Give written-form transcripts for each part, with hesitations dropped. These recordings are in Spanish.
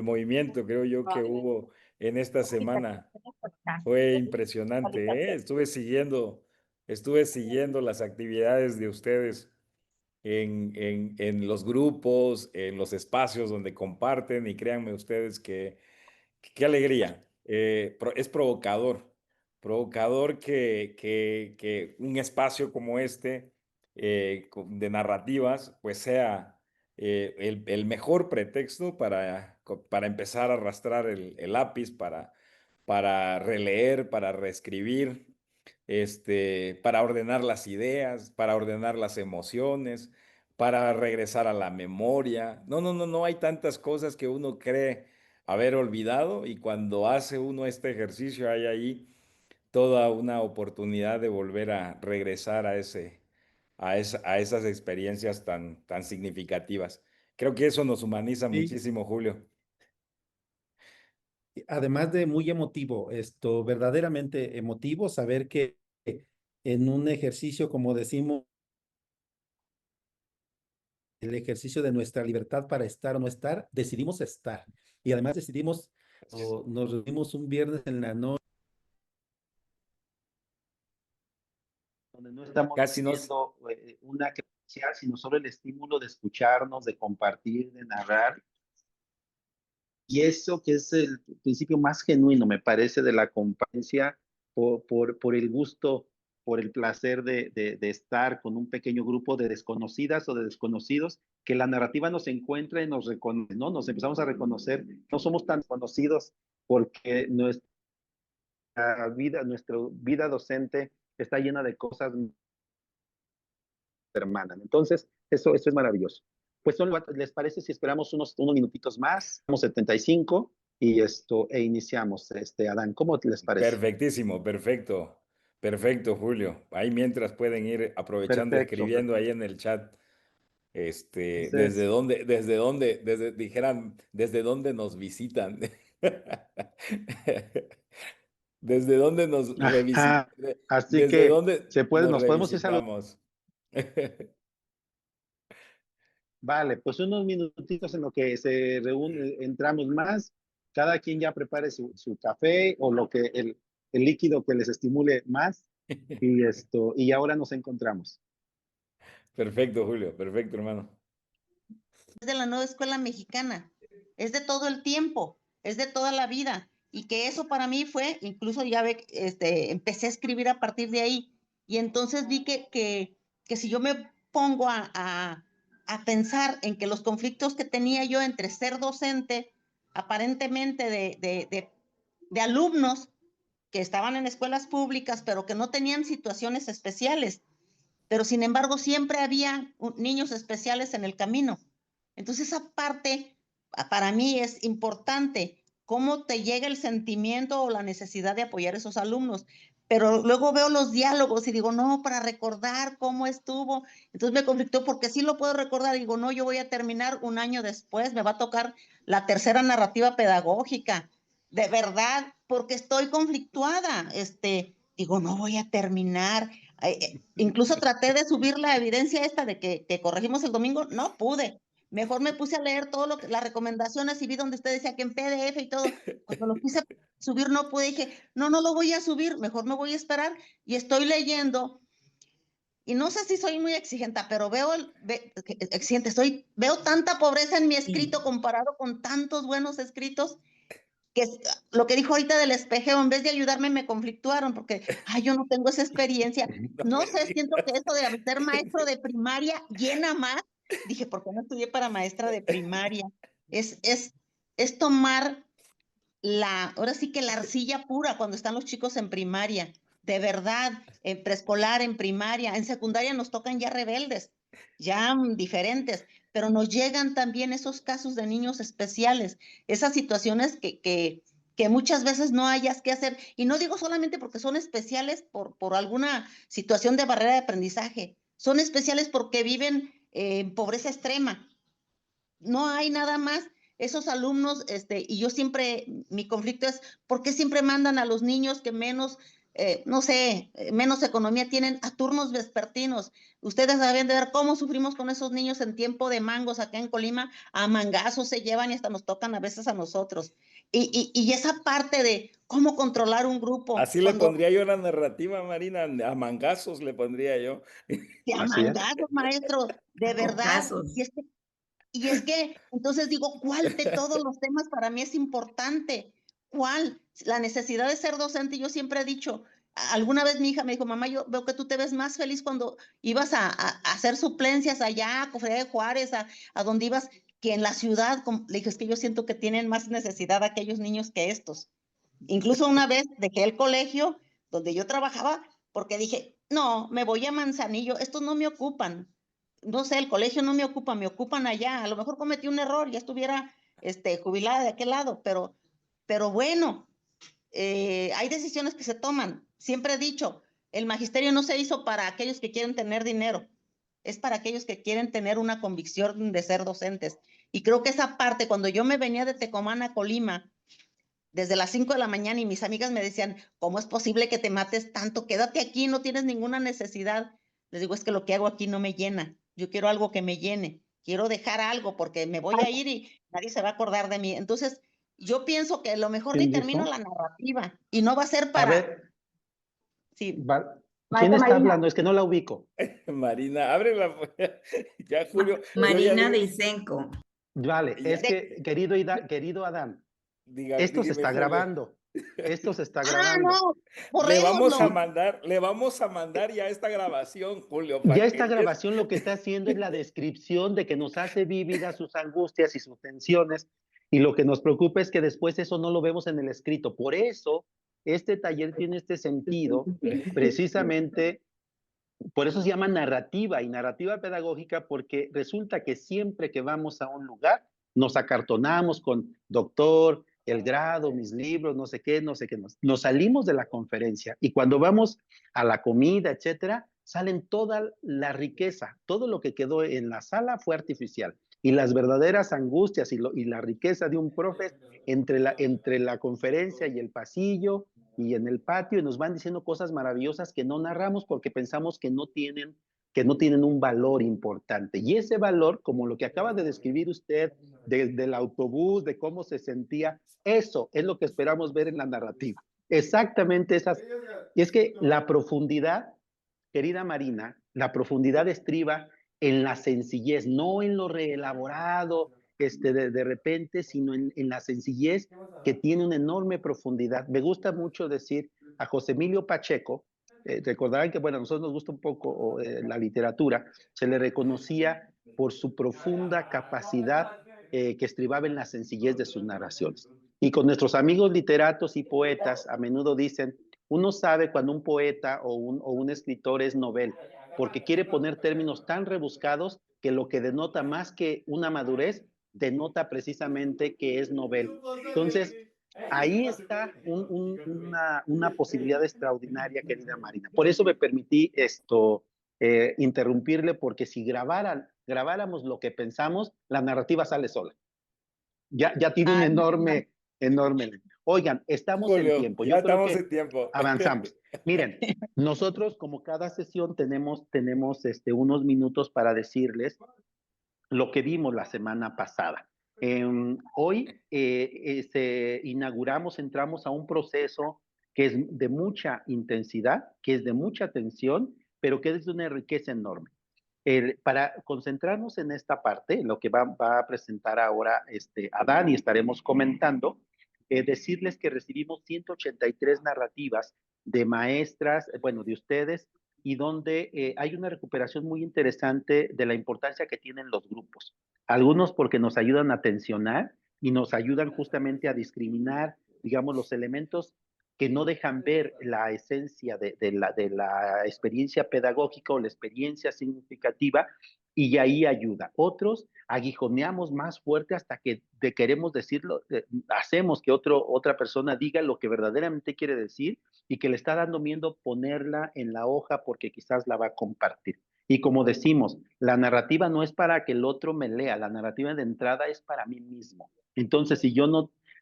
el movimiento, creo yo, que hubo en esta semana. Fue impresionante, ¿eh? Estuve siguiendo las actividades de ustedes en los grupos, en los espacios donde comparten y créanme ustedes que qué alegría. Es provocador, provocador que un espacio como este de narrativas pues sea el mejor pretexto para empezar a arrastrar el lápiz, para releer, para reescribir, para ordenar las ideas, para ordenar las emociones, para regresar a la memoria. No, no, no, no hay tantas cosas que uno cree haber olvidado y cuando hace uno este ejercicio hay ahí toda una oportunidad de volver a regresar a esas experiencias tan significativas. Creo que eso nos humaniza Sí, muchísimo, Julio. además de muy emotivo, verdaderamente emotivo, saber que en un ejercicio, como decimos, el ejercicio de nuestra libertad para estar o no estar, decidimos estar. Y además decidimos, o nos reunimos un viernes en la noche, donde no estamos Casi nos, viviendo una credencial, sino solo el estímulo de escucharnos, de compartir, de narrar. Y eso que es el principio más genuino, me parece, de la competencia por el gusto, por el placer de estar con un pequeño grupo de desconocidas o de desconocidos, que la narrativa nos encuentra y nos reconoce, ¿no? Nos empezamos a reconocer, no somos tan conocidos porque nuestra vida docente está llena de cosas hermanas. Entonces, eso es maravilloso. Pues ¿les parece si esperamos unos minutitos más? Somos 75 e iniciamos, Adán, ¿cómo les parece? perfectísimo, perfecto, perfecto, Julio. Ahí mientras pueden ir aprovechando, Perfecto, escribiendo ahí perfecto. en el chat. Entonces, Desde dónde nos visitan, desde dónde ajá, así desde que dónde nos nos podemos ir saludando. revisitamos. Vale, pues unos minutitos en lo que se reúne, entramos más, cada quien ya prepare su café o el líquido que les estimule más y ahora nos encontramos. Perfecto, Julio, perfecto, hermano. Es de la nueva escuela mexicana, es de todo el tiempo, es de toda la vida, y que eso para mí fue, incluso ya ve, empecé a escribir a partir de ahí, y entonces vi que si yo me pongo a pensar en que los conflictos que tenía yo entre ser docente, aparentemente de alumnos que estaban en escuelas públicas, pero que no tenían situaciones especiales, pero sin embargo siempre había niños especiales en el camino. Entonces esa parte para mí es importante, cómo te llega el sentimiento o la necesidad de apoyar a esos alumnos. Pero luego veo los diálogos y digo, no, para recordar cómo estuvo. Entonces me conflictó porque sí lo puedo recordar. Digo, no, yo voy a terminar un año después, me va a tocar la tercera narrativa pedagógica. De verdad, porque estoy conflictuada. Digo, no voy a terminar. Incluso traté de subir la evidencia esta de que corregimos el domingo, no pude. Mejor me puse a leer todo las recomendaciones y vi donde usted decía que en PDF y todo. Cuando lo quise subir no pude, dije, no, no lo voy a subir, mejor me voy a esperar y estoy leyendo. Y no sé si soy muy exigente, pero veo tanta pobreza en mi escrito comparado con tantos buenos escritos que lo que dijo ahorita del espejeo, en vez de ayudarme, me conflictuaron porque, ay, yo no tengo esa experiencia. No No me sé, siento que digas. eso de ser maestro de primaria llena más. Dije, ¿por qué no estudié para maestra de primaria? Es, es, es tomar ahora sí que la arcilla pura cuando están los chicos en primaria. De verdad, en preescolar, en primaria, en secundaria nos tocan ya rebeldes, ya diferentes, pero nos llegan también esos casos de niños especiales, esas situaciones que muchas veces no hayas que hacer. Y no digo solamente porque son especiales por alguna situación de barrera de aprendizaje, son especiales porque viven en pobreza extrema, no hay nada más. Esos alumnos, y yo siempre, mi conflicto es, ¿por qué siempre mandan a los niños que menos no sé, menos economía, tienen a turnos vespertinos. Ustedes deben de ver cómo sufrimos con esos niños en tiempo de mangos acá en Colima, a mangazos se llevan y hasta nos tocan a veces a nosotros. Y esa parte de cómo controlar un grupo, Así le cuando pondría yo la narrativa, Marina, a mangazos le pondría yo. te a Así es. mangazos, maestro, de verdad. Casos. Y es que, entonces digo, ¿cuál de todos los temas para mí es importante? ¿Cuál? La necesidad de ser docente, yo siempre he dicho, alguna vez mi hija me dijo, mamá, yo veo que tú te ves más feliz cuando ibas a hacer suplencias allá, a Cofradía de Juárez, a donde ibas, que en la ciudad. Le dije, es que yo siento que tienen más necesidad aquellos niños que estos. Incluso una vez dejé el colegio donde yo trabajaba porque dije, no, me voy a Manzanillo, estos no me ocupan. No sé, el colegio no me ocupa, me ocupan allá. A lo mejor cometí un error, ya estuviera jubilada de aquel lado, pero bueno, hay decisiones que se toman. Siempre he dicho, el magisterio no se hizo para aquellos que quieren tener dinero, es para aquellos que quieren tener una convicción de ser docentes. Y creo que esa parte, cuando yo me venía de Tecomán a Colima, desde las 5 de la mañana y mis amigas me decían, ¿cómo es posible que te mates tanto? Quédate aquí, no tienes ninguna necesidad. Les digo, es que lo que hago aquí no me llena. Yo quiero algo que me llene. Quiero dejar algo porque me voy a ir y nadie se va a acordar de mí. Entonces, yo pienso que lo mejor ni ¿Quién termino dijo? la narrativa y no va a ser A para, ver, sí. ¿quién está Marina. hablando? Es que no la ubico. Marina, abre la... Ya, Julio, yo ya Marina digo, de Isenco. Vale, es ya, que, querido Adán, esto se dígame, está Julio. grabando. Esto se está Ah, grabando. no, borrémoslo. Le vamos a mandar ya esta grabación, Julio, Ya para que esta empieces. grabación lo que está haciendo es la descripción de que nos hace vívidas sus angustias y sus tensiones, y lo que nos preocupa es que después eso no lo vemos en el escrito. Por eso, este taller tiene este sentido, precisamente, por eso se llama narrativa y narrativa pedagógica, porque resulta que siempre que vamos a un lugar, nos acartonamos con doctor, el grado, mis libros, no sé qué, nos salimos de la conferencia y cuando vamos a la comida, etcétera, salen toda la riqueza, todo lo que quedó en la sala fue artificial y las verdaderas angustias y la riqueza de un profe entre la conferencia y el pasillo y en el patio y nos van diciendo cosas maravillosas que no narramos porque pensamos que no tienen un valor importante. Y ese valor, como lo que acaba de describir usted del autobús, de cómo se sentía, eso es lo que esperamos ver en la narrativa. Exactamente esas. Y es que la profundidad, querida Marina, la profundidad estriba en la sencillez, no en lo reelaborado, de repente, sino en la sencillez que tiene una enorme profundidad. Me gusta mucho decir a José Emilio Pacheco, recordarán que, bueno, a nosotros nos gusta un poco la literatura, se le reconocía por su profunda capacidad que estribaba en la sencillez de sus narraciones. Y con nuestros amigos literatos y poetas, a menudo dicen, uno sabe cuando un poeta o un escritor es novel, porque quiere poner términos tan rebuscados que lo que denota más que una madurez, denota precisamente que es novel. Entonces, ahí está una posibilidad extraordinaria, querida Marina. Por eso me permití interrumpirle, porque si grabáramos lo que pensamos, la narrativa sale sola. Ya tiene un Ah, enorme. Oigan, estamos en Julio, tiempo. ya Yo creo estamos que en tiempo. avanzamos. Miren, nosotros como cada sesión tenemos unos minutos para decirles lo que vimos la semana pasada. Hoy entramos a un proceso que es de mucha intensidad, que es de mucha tensión, pero que es de una riqueza enorme. Para concentrarnos en esta parte, lo que va a presentar ahora Adán y estaremos comentando, decirles que recibimos 183 narrativas de maestras, bueno, de ustedes, y donde hay una recuperación muy interesante de la importancia que tienen los grupos. Algunos porque nos ayudan a tensionar y nos ayudan justamente a discriminar, digamos, los elementos que no dejan ver la esencia de la experiencia pedagógica o la experiencia significativa, y ahí ayuda. Otros aguijoneamos más fuerte hasta que queremos decirlo, hacemos que otra persona diga lo que verdaderamente quiere decir y que le está dando miedo ponerla en la hoja porque quizás la va a compartir. Y como decimos, la narrativa no es para que el otro me lea, la narrativa de entrada es para mí mismo. Entonces, si yo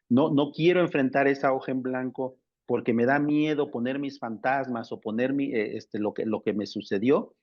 no quiero enfrentar esa hoja en blanco porque me da miedo poner mis fantasmas o poner lo que me sucedió,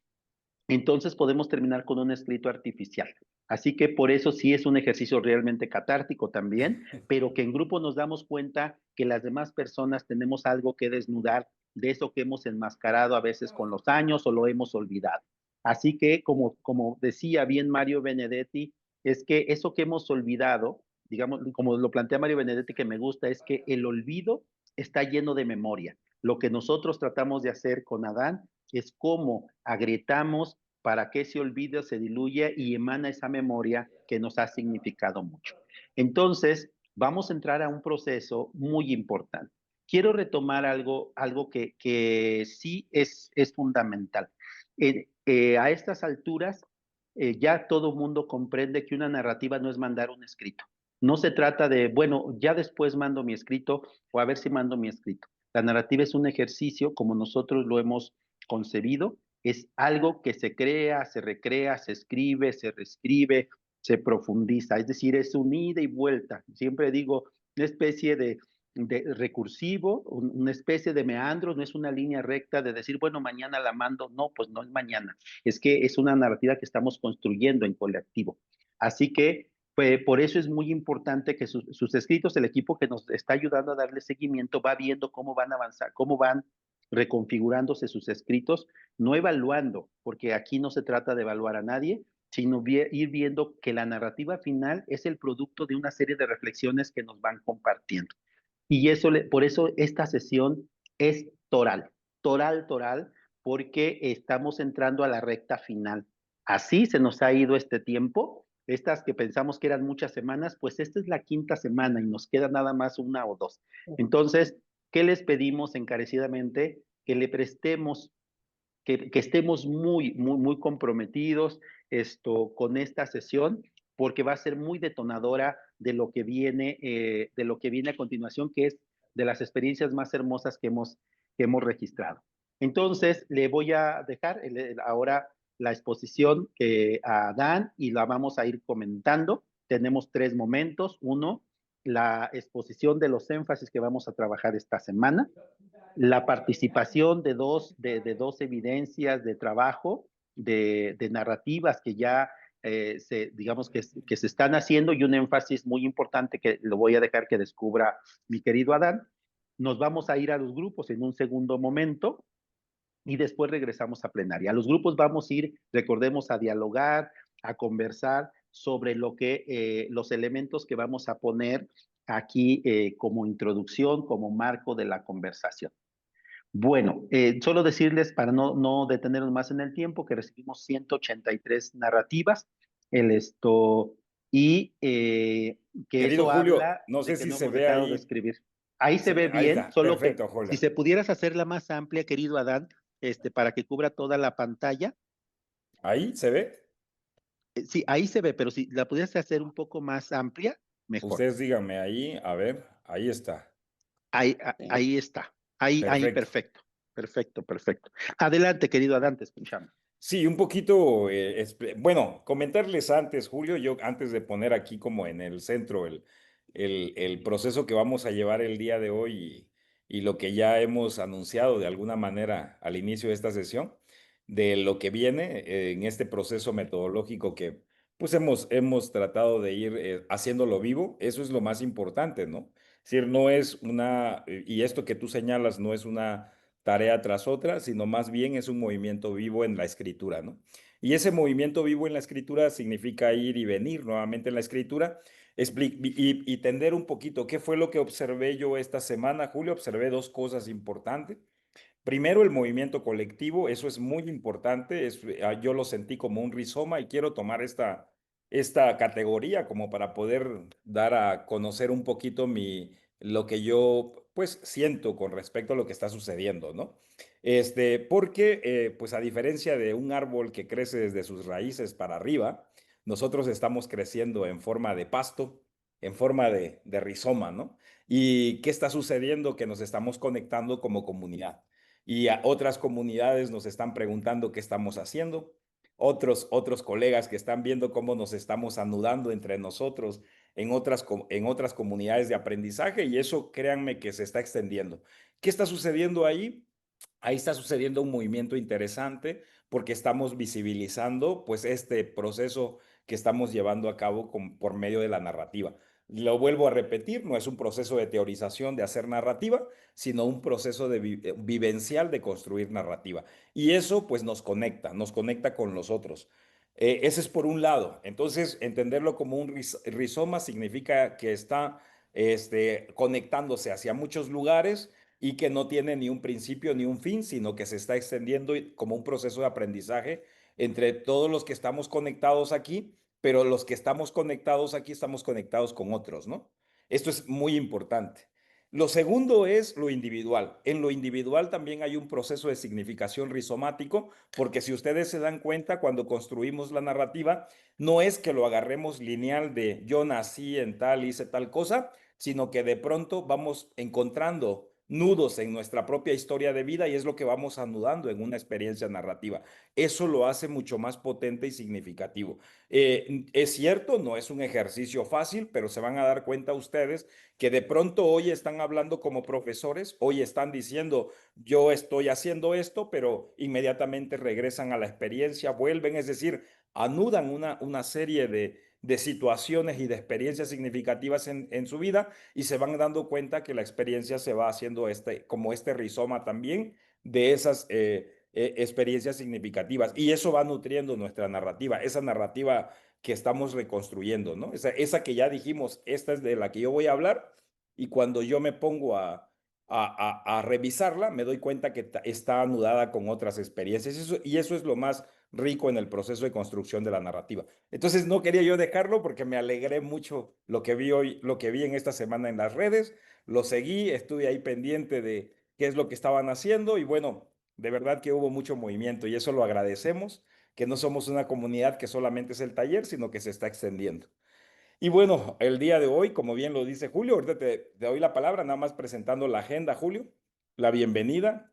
entonces podemos terminar con un escrito artificial. Así que por eso sí es un ejercicio realmente catártico también, pero que en grupo nos damos cuenta que las demás personas tenemos algo que desnudar de eso que hemos enmascarado a veces con los años o lo hemos olvidado. Así que, como decía bien Mario Benedetti, es que eso que hemos olvidado, digamos, como lo plantea Mario Benedetti, que me gusta, es que el olvido está lleno de memoria. Lo que nosotros tratamos de hacer con Adán es cómo agrietamos para que ese olvido se diluya y emana esa memoria que nos ha significado mucho. Entonces, vamos a entrar a un proceso muy importante. Quiero retomar algo que sí es fundamental. A estas alturas, ya todo mundo comprende que una narrativa no es mandar un escrito. No se trata de, bueno, ya después mando mi escrito o a ver si mando mi escrito. La narrativa es un ejercicio como nosotros lo hemos concebido, es algo que se crea, se recrea, se escribe, se reescribe, se profundiza, es decir, es un ida y vuelta. Siempre digo, una especie de recursivo, una especie de meandro, no es una línea recta de decir, bueno, mañana la mando, no, pues no es mañana, es que es una narrativa que estamos construyendo en colectivo. Así que pues, por eso es muy importante que sus escritos, el equipo que nos está ayudando a darle seguimiento, va viendo cómo van a avanzar, cómo van reconfigurándose sus escritos, no evaluando, porque aquí no se trata de evaluar a nadie, sino ir viendo que la narrativa final es el producto de una serie de reflexiones que nos van compartiendo. Y eso, por eso esta sesión es toral, porque estamos entrando a la recta final. Así se nos ha ido este tiempo, estas que pensamos que eran muchas semanas, pues esta es la quinta semana y nos queda nada más una o dos. Entonces, ¿qué les pedimos encarecidamente? Que le prestemos, que estemos muy comprometidos con esta sesión, porque va a ser muy detonadora de lo que viene a continuación, que es de las experiencias más hermosas que hemos registrado. Entonces, le voy a dejar ahora la exposición a Dan y la vamos a ir comentando. Tenemos 3 momentos. Uno, la exposición de los énfasis que vamos a trabajar esta semana, la participación de dos evidencias de trabajo, de narrativas que ya digamos que se están haciendo, y un énfasis muy importante que lo voy a dejar que descubra mi querido Adán. Nos vamos a ir a los grupos en un segundo momento y después regresamos a plenaria. A los grupos vamos a ir, recordemos, a dialogar, a conversar sobre los elementos que vamos a poner aquí como introducción, como marco de la conversación. Bueno, solo decirles, para no detenernos más en el tiempo, que recibimos 183 narrativas, y que Querido eso Julio, habla no de sé que si no se hemos ve dejado de ahí. escribir. Ahí se ve Ahí bien, está, solo que perfecto, si Julio. se pudieras hacerla más amplia, querido Adán, para que cubra toda la pantalla. ¿Ahí se ve? Sí, ahí se ve, pero si la pudieras hacer un poco más amplia, mejor. Ustedes díganme ahí, a ver, ahí está. Ahí está. Ahí, Perfecto. perfecto. Perfecto. Adelante, querido Adán, te escuchamos. Sí, un poquito, bueno, comentarles antes, Julio, yo antes de poner aquí como en el centro el proceso que vamos a llevar el día de hoy y lo que ya hemos anunciado de alguna manera al inicio de esta sesión, de lo que viene en este proceso metodológico que pues hemos tratado de ir haciéndolo vivo, eso es lo más importante, ¿no? Es decir, no es y esto que tú señalas no es una tarea tras otra, sino más bien es un movimiento vivo en la escritura, ¿no? Y ese movimiento vivo en la escritura significa ir y venir nuevamente en la escritura y tender un poquito. ¿Qué fue lo que observé yo esta semana, Julio? Observé 2 cosas importantes. Primero, el movimiento colectivo, eso es muy importante, yo lo sentí como un rizoma y quiero tomar esta categoría como para poder dar a conocer un poquito lo que yo pues siento con respecto a lo que está sucediendo, ¿no? Porque pues a diferencia de un árbol que crece desde sus raíces para arriba, nosotros estamos creciendo en forma de pasto, en forma de rizoma, ¿no? ¿Y qué está sucediendo? Que nos estamos conectando como comunidad y a otras comunidades nos están preguntando qué estamos haciendo, otros colegas que están viendo cómo nos estamos anudando entre nosotros en otras comunidades de aprendizaje y eso créanme que se está extendiendo. ¿Qué está sucediendo ahí? Ahí está sucediendo un movimiento interesante porque estamos visibilizando pues este proceso que estamos llevando a cabo por medio de la narrativa. Lo vuelvo a repetir, no es un proceso de teorización de hacer narrativa, sino un proceso de vivencial de construir narrativa. Y eso pues nos conecta con los otros. Ese es por un lado. Entonces, entenderlo como un rizoma significa que está conectándose hacia muchos lugares y que no tiene ni un principio ni un fin, sino que se está extendiendo como un proceso de aprendizaje entre todos los que estamos conectados aquí, pero los que estamos conectados aquí estamos conectados con otros, ¿no? Esto es muy importante. Lo segundo es lo individual. En lo individual también hay un proceso de significación rizomático, porque si ustedes se dan cuenta, cuando construimos la narrativa, no es que lo agarremos lineal de yo nací en tal, hice tal cosa, sino que de pronto vamos encontrando nudos en nuestra propia historia de vida y es lo que vamos anudando en una experiencia narrativa. Eso lo hace mucho más potente y significativo. Es cierto, no es un ejercicio fácil, pero se van a dar cuenta ustedes que de pronto hoy están hablando como profesores, hoy están diciendo yo estoy haciendo esto, pero inmediatamente regresan a la experiencia, vuelven, es decir, anudan una serie de situaciones y de experiencias significativas en su vida y se van dando cuenta que la experiencia se va haciendo como este rizoma también de esas experiencias significativas y eso va nutriendo nuestra narrativa, esa narrativa que estamos reconstruyendo, ¿no? Esa que ya dijimos, esta es de la que yo voy a hablar y cuando yo me pongo a revisarla, me doy cuenta que está anudada con otras experiencias y eso es lo más rico en el proceso de construcción de la narrativa. Entonces no quería yo dejarlo porque me alegré mucho lo que vi hoy, lo que vi en esta semana en las redes, lo seguí, estuve ahí pendiente de qué es lo que estaban haciendo y bueno, de verdad que hubo mucho movimiento y eso lo agradecemos, que no somos una comunidad que solamente es el taller, sino que se está extendiendo. Y bueno, el día de hoy, como bien lo dice Julio, ahorita te doy la palabra, nada más presentando la agenda, Julio, la bienvenida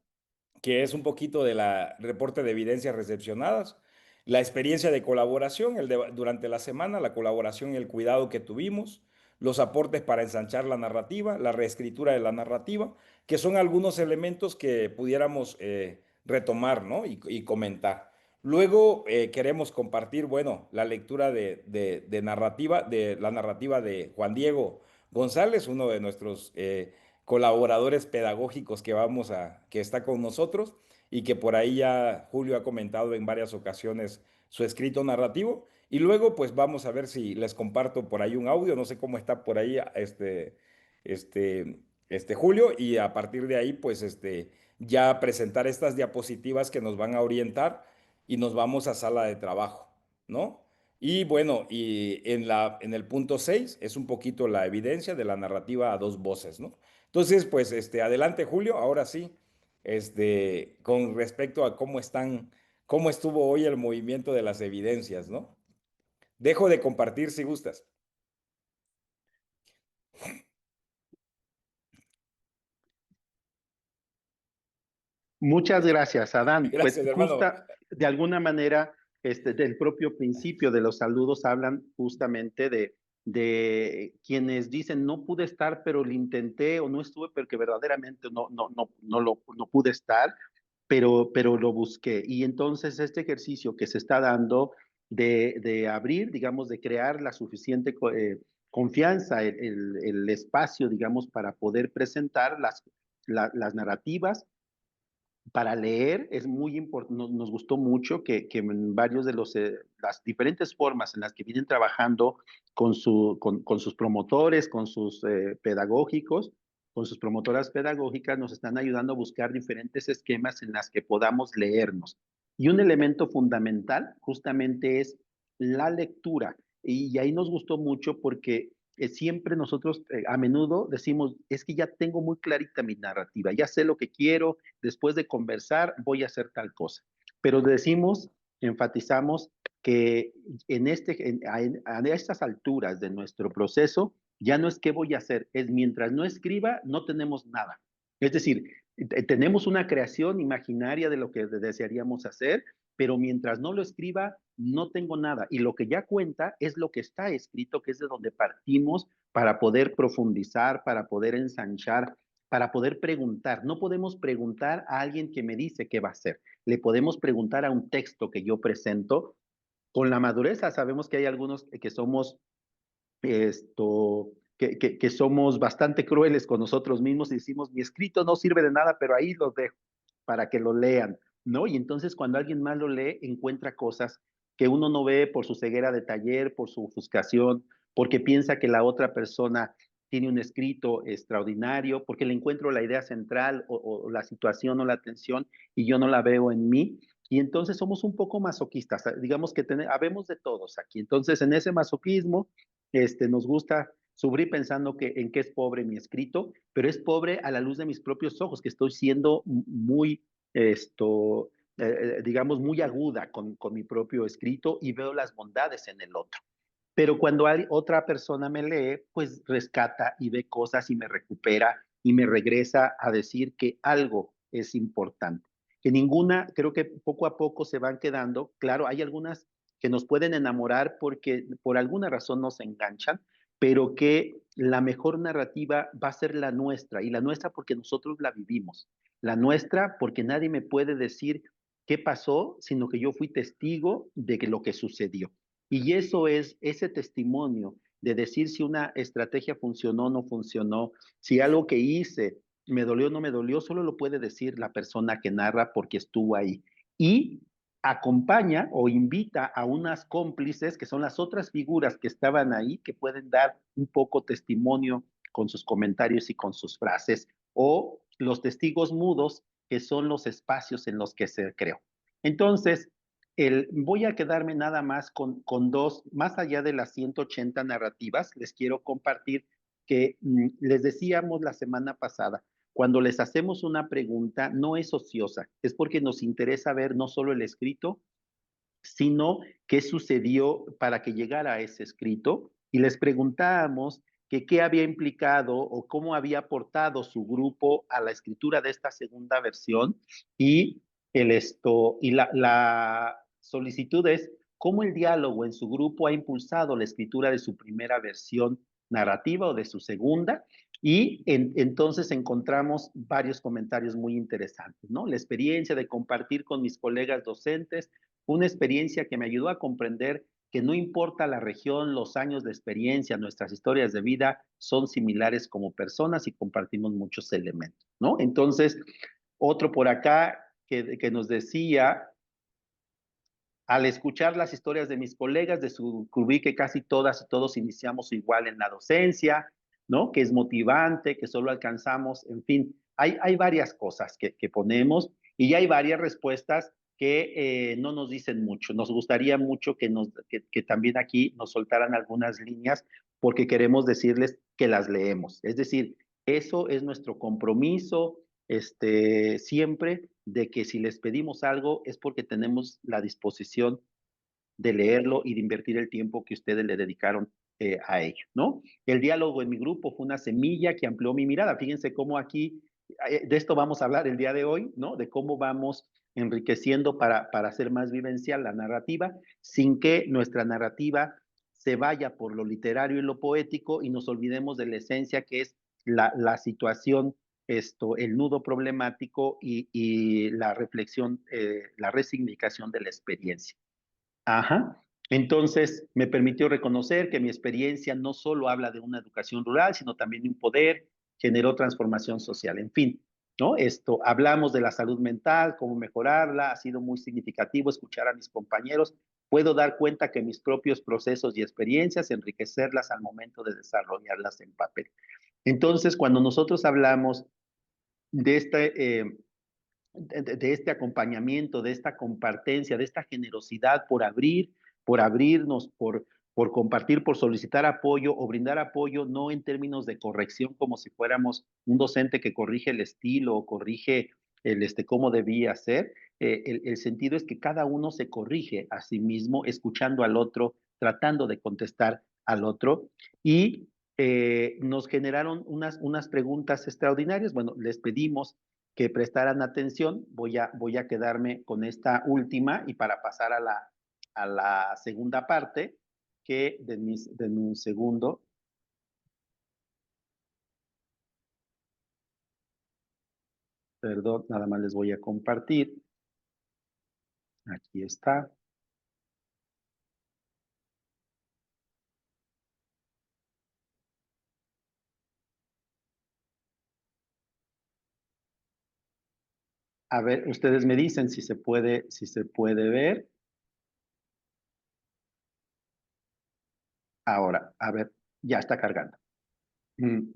que es un poquito de la reporte de evidencias recepcionadas, la experiencia de colaboración durante la semana, la colaboración y el cuidado que tuvimos, los aportes para ensanchar la narrativa, la reescritura de la narrativa, que son algunos elementos que pudiéramos retomar, ¿no? y comentar. Luego queremos compartir, bueno, la lectura de narrativa, de la narrativa de Juan Diego González, uno de nuestros colaboradores pedagógicos que está con nosotros y que por ahí ya Julio ha comentado en varias ocasiones su escrito narrativo. Y luego pues vamos a ver si les comparto por ahí un audio, no sé cómo está por ahí este, Julio, y a partir de ahí pues ya presentar estas diapositivas que nos van a orientar y nos vamos a sala de trabajo, ¿no? Y bueno, y en el punto 6 es un poquito la evidencia de la narrativa a dos voces, ¿no? Entonces, pues, adelante, Julio, ahora sí, con respecto a cómo estuvo hoy el movimiento de las evidencias, ¿no? Dejo de compartir si gustas. Muchas gracias, Adán. Pues Gracias, hermano. justa, de alguna manera, del propio principio de los saludos hablan justamente de quienes dicen no pude estar, pero lo intenté o no estuve, pero que verdaderamente no pude estar, pero lo busqué. Y entonces este ejercicio que se está dando de abrir, digamos, de crear la suficiente confianza, el espacio, digamos, para poder presentar las narrativas para leer es muy importante, nos gustó mucho que en varios de las diferentes formas en las que vienen trabajando con sus promotores, con sus pedagógicos, con sus promotoras pedagógicas, nos están ayudando a buscar diferentes esquemas en las que podamos leernos. Y un elemento fundamental justamente es la lectura. Y ahí nos gustó mucho porque siempre nosotros a menudo decimos, es que ya tengo muy clarita mi narrativa, ya sé lo que quiero, después de conversar voy a hacer tal cosa. Pero decimos, enfatizamos que a estas alturas de nuestro proceso, ya no es qué voy a hacer, es mientras no escriba, no tenemos nada. Es decir, tenemos una creación imaginaria de lo que desearíamos hacer, pero mientras no lo escriba, no tengo nada. Y lo que ya cuenta es lo que está escrito, que es de donde partimos para poder profundizar, para poder ensanchar, para poder preguntar. No podemos preguntar a alguien que me dice qué va a hacer. Le podemos preguntar a un texto que yo presento. Con la madurez sabemos que hay algunos que somos que somos bastante crueles con nosotros mismos y decimos, mi escrito no sirve de nada, pero ahí lo dejo para que lo lean, ¿no? Y entonces cuando alguien más lo lee, encuentra cosas que uno no ve por su ceguera de taller, por su ofuscación, porque piensa que la otra persona tiene un escrito extraordinario, porque le encuentro la idea central o la situación o la atención y yo no la veo en mí. Y entonces somos un poco masoquistas, digamos que habemos de todos aquí. Entonces en ese masoquismo nos gusta sufrir pensando en qué es pobre mi escrito, pero es pobre a la luz de mis propios ojos, que estoy siendo muy, digamos, muy aguda con mi propio escrito y veo las bondades en el otro. Pero cuando hay otra persona me lee, pues rescata y ve cosas y me recupera y me regresa a decir que algo es importante. Que ninguna, creo que poco a poco se van quedando. Claro, hay algunas que nos pueden enamorar porque por alguna razón nos enganchan, pero que la mejor narrativa va a ser la nuestra, y la nuestra porque nosotros la vivimos, la nuestra porque nadie me puede decir qué pasó, sino que yo fui testigo de lo que sucedió. Y eso es ese testimonio de decir si una estrategia funcionó o no funcionó, si algo que hice me dolió o no me dolió, solo lo puede decir la persona que narra porque estuvo ahí. Y acompaña o invita a unas cómplices que son las otras figuras que estaban ahí, que pueden dar un poco testimonio con sus comentarios y con sus frases, o los testigos mudos, que son los espacios en los que se creó. Entonces, voy a quedarme nada más con dos, más allá de las 180 narrativas, les quiero compartir que les decíamos la semana pasada, cuando les hacemos una pregunta, no es ociosa, es porque nos interesa ver no solo el escrito, sino qué sucedió para que llegara a ese escrito, y les preguntábamos que qué había implicado o cómo había aportado su grupo a la escritura de esta segunda versión, y la solicitud es cómo el diálogo en su grupo ha impulsado la escritura de su primera versión narrativa o de su segunda. Y entonces encontramos varios comentarios muy interesantes, ¿no? La experiencia de compartir con mis colegas docentes, una experiencia que me ayudó a comprender que no importa la región, los años de experiencia, nuestras historias de vida son similares como personas y compartimos muchos elementos, ¿no? Entonces, otro por acá que nos decía, al escuchar las historias de mis colegas, descubrí que casi todas y todos iniciamos igual en la docencia, ¿no? Que es motivante, que solo alcanzamos, en fin, hay varias cosas que ponemos, y hay varias respuestas que no nos dicen mucho. Nos gustaría mucho que también aquí nos soltaran algunas líneas, porque queremos decirles que las leemos. Es decir, eso es nuestro compromiso, siempre, de que si les pedimos algo es porque tenemos la disposición de leerlo y de invertir el tiempo que ustedes le dedicaron a ello, ¿no? El diálogo en mi grupo fue una semilla que amplió mi mirada. Fíjense cómo aquí, de esto vamos a hablar el día de hoy, ¿no? De cómo vamos enriqueciendo para hacer más vivencial la narrativa, sin que nuestra narrativa se vaya por lo literario y lo poético y nos olvidemos de la esencia, que es la situación, el nudo problemático y la reflexión, la resignificación de la experiencia. Ajá. Entonces, me permitió reconocer que mi experiencia no solo habla de una educación rural, sino también de un poder, generó transformación social. En fin, ¿no? Hablamos de la salud mental, cómo mejorarla, ha sido muy significativo escuchar a mis compañeros. Puedo dar cuenta que mis propios procesos y experiencias, enriquecerlas al momento de desarrollarlas en papel. Entonces, cuando nosotros hablamos de este acompañamiento, de esta compartencia, de esta generosidad por abrirnos, por compartir, por solicitar apoyo o brindar apoyo, no en términos de corrección como si fuéramos un docente que corrige el estilo o corrige cómo debía ser. El sentido es que cada uno se corrige a sí mismo, escuchando al otro, tratando de contestar al otro, y nos generaron unas preguntas extraordinarias. Bueno, les pedimos que prestaran atención. Voy a quedarme con esta última y para pasar a la segunda parte, que de un segundo. Perdón, nada más les voy a compartir. Aquí está. A ver, ustedes me dicen si se puede ver. Ahora, a ver, ya está cargando. Mm.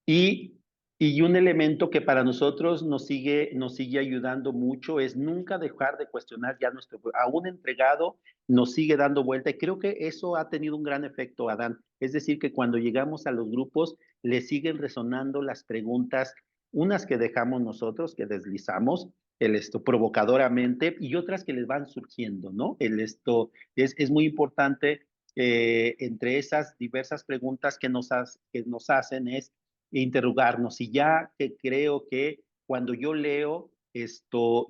Y, y un elemento que para nosotros nos sigue ayudando mucho es nunca dejar de cuestionar ya nuestro, aún entregado, nos sigue dando vuelta. Y creo que eso ha tenido un gran efecto, Adán. Es decir, que cuando llegamos a los grupos, le siguen resonando las preguntas, unas que dejamos nosotros, que deslizamos, provocadoramente, y otras que les van surgiendo, ¿no? Es muy importante, entre esas diversas preguntas que nos hacen es interrogarnos. Y ya que creo que cuando yo leo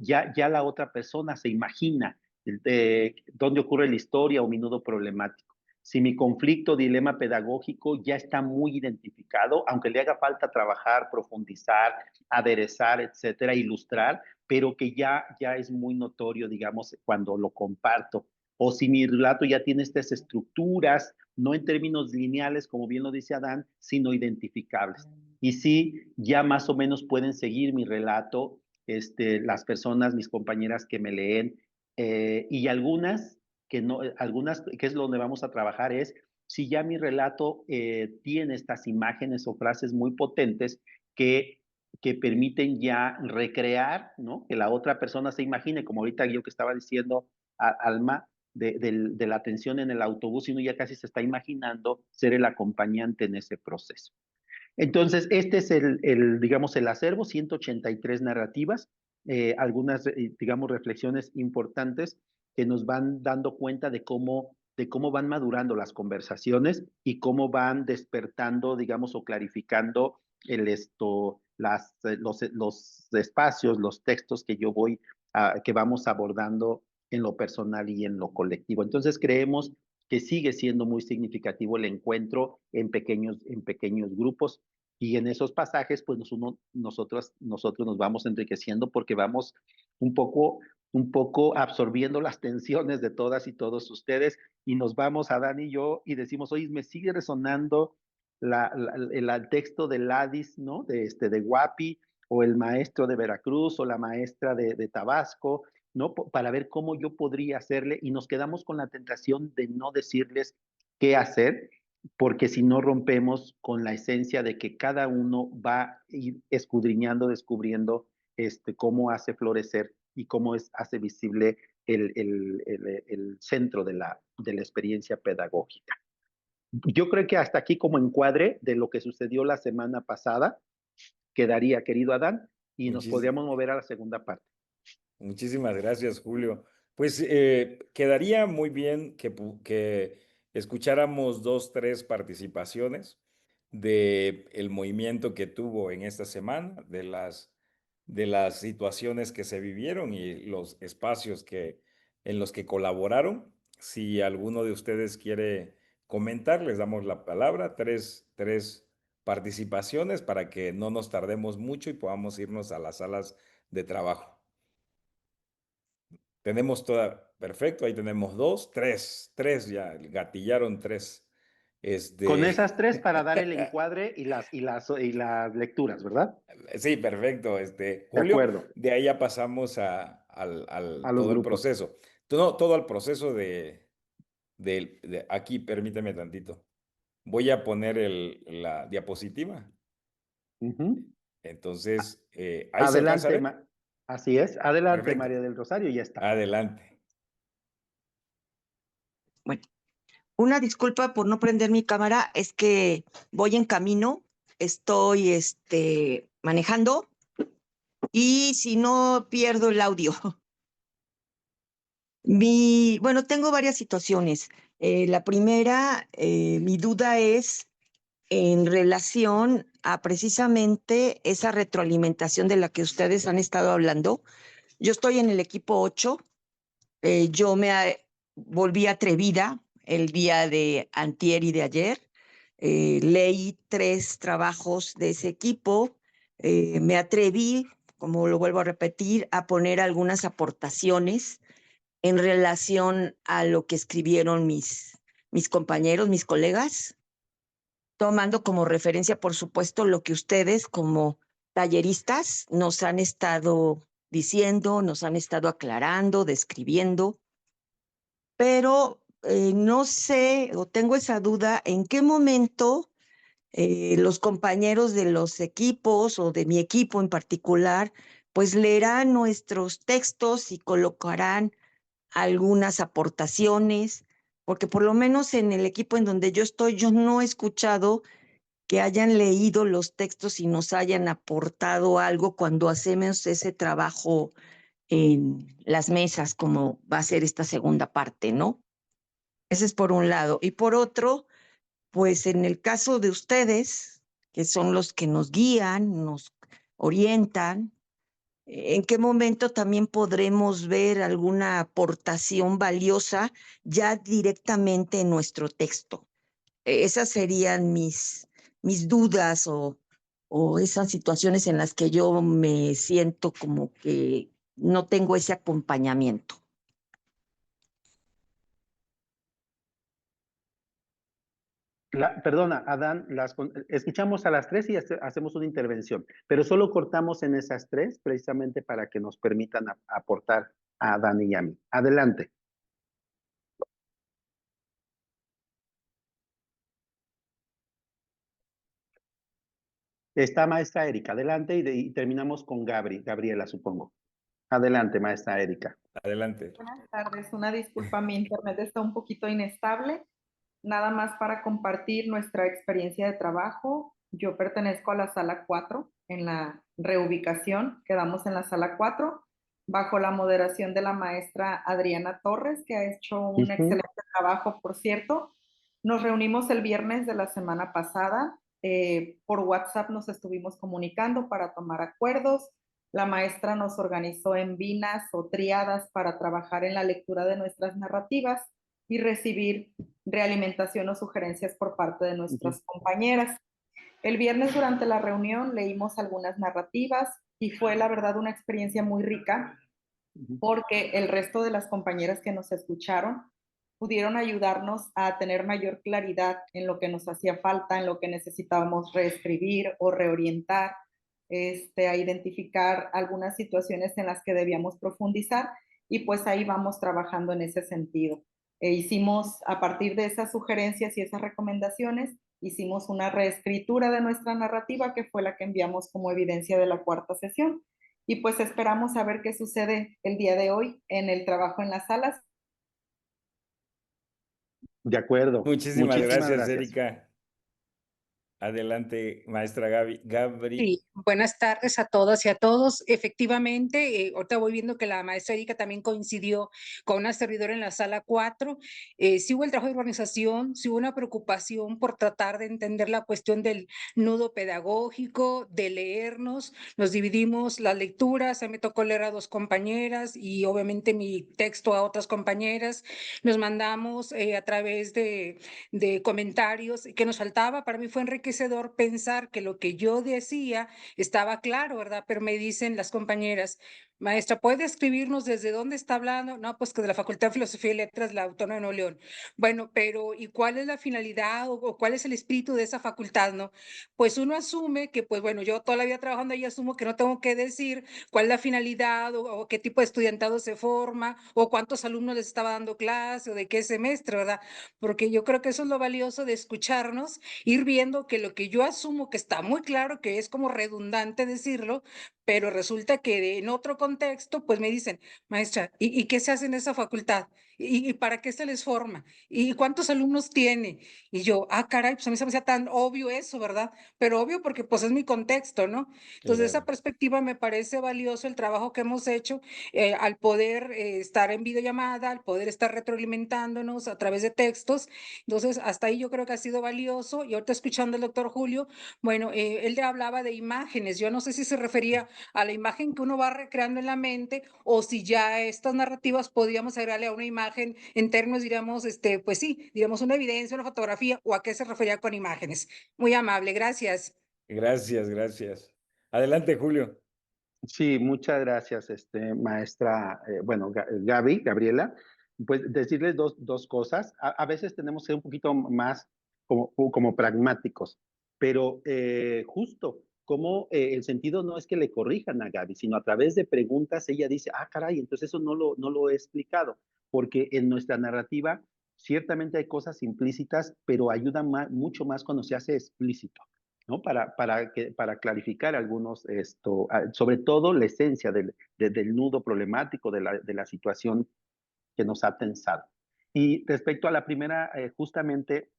ya la otra persona se imagina dónde ocurre la historia o mi nudo problemático. Si mi conflicto, dilema pedagógico ya está muy identificado, aunque le haga falta trabajar, profundizar, aderezar, etcétera, ilustrar, pero que ya es muy notorio, digamos, cuando lo comparto. O si mi relato ya tiene estas estructuras, no en términos lineales, como bien lo dice Adán, sino identificables. Y sí, ya más o menos pueden seguir mi relato, las personas, mis compañeras que me leen, y algunas que no, algunas que es donde vamos a trabajar es si ya mi relato tiene estas imágenes o frases muy potentes que permiten ya recrear, ¿no? Que la otra persona se imagine, como ahorita yo que estaba diciendo, Alma, de la atención en el autobús, y uno ya casi se está imaginando ser el acompañante en ese proceso. Entonces, este es digamos, el acervo, 183 narrativas, algunas, digamos, reflexiones importantes que nos van dando cuenta de cómo van madurando las conversaciones y cómo van despertando, digamos, o clarificando los espacios, los textos que que vamos abordando en lo personal y en lo colectivo. Entonces, creemos que sigue siendo muy significativo el encuentro en pequeños grupos, y en esos pasajes pues nosotros nos vamos enriqueciendo porque vamos un poco absorbiendo las tensiones de todas y todos ustedes, y nos vamos, Adán y yo, y decimos, oye, me sigue resonando el texto de Ladis, ¿no? De Guapi, o el maestro de Veracruz, o la maestra de Tabasco, ¿no? Para ver cómo yo podría hacerle, y nos quedamos con la tentación de no decirles qué hacer, porque si no rompemos con la esencia de que cada uno va a ir escudriñando, descubriendo cómo hace florecer y cómo hace visible el centro de la experiencia pedagógica. Yo creo que hasta aquí, como encuadre de lo que sucedió la semana pasada, quedaría, querido Adán, y nos podríamos mover a la segunda parte. Muchísimas gracias, Julio. Pues quedaría muy bien que escucháramos 2, 3 participaciones del movimiento que tuvo en esta semana, de las situaciones que se vivieron y los espacios en los que colaboraron. Si alguno de ustedes quiere comentar, les damos la palabra. Tres participaciones para que no nos tardemos mucho y podamos irnos a las salas de trabajo. Tenemos perfecto, ahí tenemos 2, 3 ya, gatillaron 3. Con esas 3 para dar el encuadre y las lecturas, ¿verdad? Sí, perfecto, De Julio, acuerdo. de ahí ya pasamos A los todo el grupos. proceso. Todo el proceso aquí, permíteme tantito. Voy a poner la diapositiva. Entonces, ahí se alcanza a Adelante, ver. así es. Adelante, Perfecto. María del Rosario, ya está. Adelante. Bueno, una disculpa por no prender mi cámara, es que voy en camino, estoy manejando y si no pierdo el audio. Bueno, tengo varias situaciones. La primera, mi duda es en relación a precisamente esa retroalimentación de la que ustedes han estado hablando. Yo estoy en el equipo 8. Yo volví atrevida el día de antier y de ayer. Leí 3 trabajos de ese equipo. Me atreví, como lo vuelvo a repetir, a poner algunas aportaciones en relación a lo que escribieron mis compañeros, mis colegas, tomando como referencia, por supuesto, lo que ustedes como talleristas nos han estado diciendo, nos han estado aclarando, describiendo, pero no sé o tengo esa duda en qué momento los compañeros de los equipos o de mi equipo en particular, pues leerán nuestros textos y colocarán algunas aportaciones, porque por lo menos en el equipo en donde yo estoy, yo no he escuchado que hayan leído los textos y nos hayan aportado algo cuando hacemos ese trabajo en las mesas, como va a ser esta segunda parte, ¿no? Ese es por un lado. Y por otro, pues en el caso de ustedes, que son los que nos guían, nos orientan, ¿en qué momento también podremos ver alguna aportación valiosa ya directamente en nuestro texto? Esas serían mis dudas o esas situaciones en las que yo me siento como que no tengo ese acompañamiento. Perdona, Adán, escuchamos a las 3 y hacemos una intervención, pero solo cortamos en esas 3 precisamente para que nos permitan aportar a Adán y a mí. Adelante. Está maestra Erika, adelante y terminamos con Gabriela, supongo. Adelante, maestra Erika. Adelante. Buenas tardes, una disculpa, mi internet está un poquito inestable. Nada más para compartir nuestra experiencia de trabajo. Yo pertenezco a la sala 4 en la reubicación. Quedamos en la sala 4 bajo la moderación de la maestra Adriana Torres, que ha hecho un excelente trabajo, por cierto. Nos reunimos el viernes de la semana pasada. Por WhatsApp nos estuvimos comunicando para tomar acuerdos. La maestra nos organizó en binas o triadas para trabajar en la lectura de nuestras narrativas y recibir realimentación o sugerencias por parte de nuestras compañeras. El viernes durante la reunión leímos algunas narrativas y fue la verdad una experiencia muy rica porque el resto de las compañeras que nos escucharon pudieron ayudarnos a tener mayor claridad en lo que nos hacía falta, en lo que necesitábamos reescribir o reorientar, a identificar algunas situaciones en las que debíamos profundizar y pues ahí vamos trabajando en ese sentido. Hicimos, a partir de esas sugerencias y esas recomendaciones, hicimos una reescritura de nuestra narrativa que fue la que enviamos como evidencia de la cuarta sesión. Y pues esperamos a ver qué sucede el día de hoy en el trabajo en las salas. De acuerdo. Muchísimas gracias, Erika. Adelante, maestra Gabri. Sí, buenas tardes a todas y a todos. Efectivamente, ahorita voy viendo que la maestra Erika también coincidió con una servidora en la sala 4. Sí hubo el trabajo de organización, sí hubo una preocupación por tratar de entender la cuestión del nudo pedagógico, de leernos. Nos dividimos las lecturas, a mí me tocó leer a 2 compañeras y obviamente mi texto a otras compañeras. Nos mandamos a través de comentarios que nos faltaba. Para mí fue enriquecedor pensar que lo que yo decía estaba claro, ¿verdad? Pero me dicen las compañeras, maestra, ¿puede escribirnos desde dónde está hablando? No, pues que de la Facultad de Filosofía y Letras, la Autónoma de Nuevo León. Bueno, pero ¿y cuál es la finalidad o cuál es el espíritu de esa facultad, no? Pues uno asume que, pues bueno, yo toda la vida trabajando ahí asumo que no tengo que decir cuál es la finalidad o qué tipo de estudiantado se forma o cuántos alumnos les estaba dando clase o de qué semestre, ¿verdad? Porque yo creo que eso es lo valioso de escucharnos, ir viendo que lo que yo asumo que está muy claro, que es como redundante decirlo, pero resulta que en otro contexto, pues me dicen, maestra, ¿y qué se hace en esa facultad? ¿Y para qué se les forma? ¿Y cuántos alumnos tiene? Y yo, caray, pues a mí se me hacía tan obvio eso, ¿verdad? Pero obvio porque pues es mi contexto, ¿no? Entonces, esa Claro. perspectiva me parece valioso el trabajo que hemos hecho al poder estar en videollamada, al poder estar retroalimentándonos a través de textos. Entonces, hasta ahí yo creo que ha sido valioso. Y ahorita escuchando al doctor Julio, bueno, él ya hablaba de imágenes. Yo no sé si se refería a la imagen que uno va recreando en la mente o si ya estas narrativas podríamos agregarle a una imagen en términos, diríamos, pues sí, diríamos una evidencia, una fotografía, o a qué se refería con imágenes. Muy amable, gracias. Gracias, gracias. Adelante, Julio. Sí, muchas gracias, maestra, bueno, Gabriela. Pues decirles dos cosas. A veces tenemos que ser un poquito más como pragmáticos, pero justo como el sentido no es que le corrijan a Gaby, sino a través de preguntas ella dice, caray, entonces eso no lo he explicado, porque en nuestra narrativa ciertamente hay cosas implícitas, pero ayuda mucho más cuando se hace explícito. ¿No? Para clarificar algunos, sobre todo la esencia del nudo problemático de la situación que nos ha tensado. Y respecto a la primera, justamente,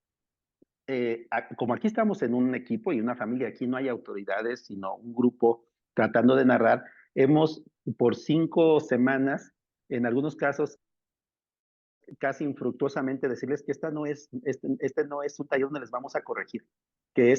como aquí estamos en un equipo y una familia, aquí no hay autoridades, sino un grupo tratando de narrar, hemos por 5 semanas, en algunos casos, casi infructuosamente decirles que este no es un taller donde les vamos a corregir, que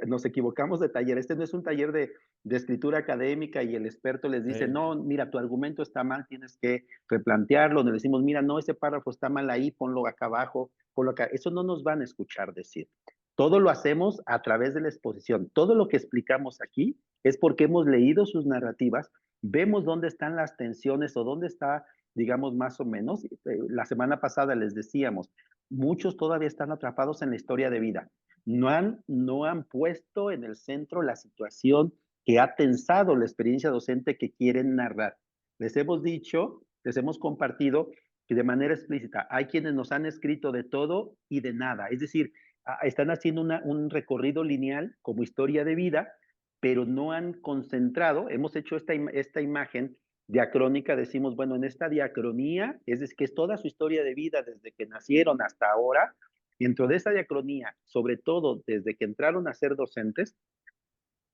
nos equivocamos de taller, este no es un taller de escritura académica y el experto les dice, no, mira, tu argumento está mal, tienes que replantearlo, le decimos, mira, no, ese párrafo está mal ahí, ponlo acá abajo, ponlo acá, eso no nos van a escuchar decir. Todo lo hacemos a través de la exposición, todo lo que explicamos aquí es porque hemos leído sus narrativas, vemos dónde están las tensiones o dónde está, digamos, más o menos. La semana pasada les decíamos, muchos todavía están atrapados en la historia de vida. No han puesto en el centro la situación que ha tensado la experiencia docente que quieren narrar. Les hemos dicho, les hemos compartido que de manera explícita hay quienes nos han escrito de todo y de nada. Es decir, están haciendo un recorrido lineal como historia de vida, pero no han concentrado. Hemos hecho esta imagen diacrónica, decimos, bueno, en esta diacronía, es decir, que es toda su historia de vida desde que nacieron hasta ahora, dentro de esa diacronía, sobre todo desde que entraron a ser docentes,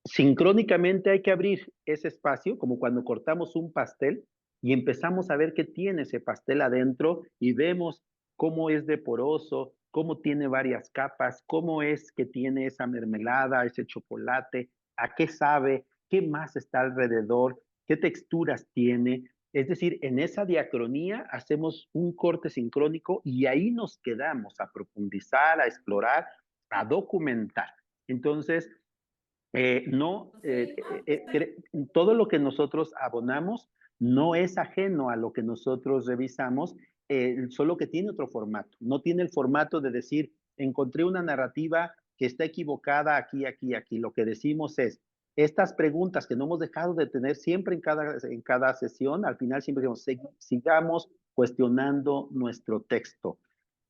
sincrónicamente hay que abrir ese espacio, como cuando cortamos un pastel y empezamos a ver qué tiene ese pastel adentro y vemos cómo es de poroso, cómo tiene varias capas, cómo es que tiene esa mermelada, ese chocolate, a qué sabe, qué más está alrededor, qué texturas tiene. Es decir, en esa diacronía hacemos un corte sincrónico y ahí nos quedamos a profundizar, a explorar, a documentar. Entonces, no, todo lo que nosotros abonamos no es ajeno a lo que nosotros revisamos, solo que tiene otro formato. No tiene el formato de decir, encontré una narrativa que está equivocada aquí, aquí, aquí. Lo que decimos es, estas preguntas que no hemos dejado de tener siempre en cada sesión, al final siempre decimos, sigamos cuestionando nuestro texto.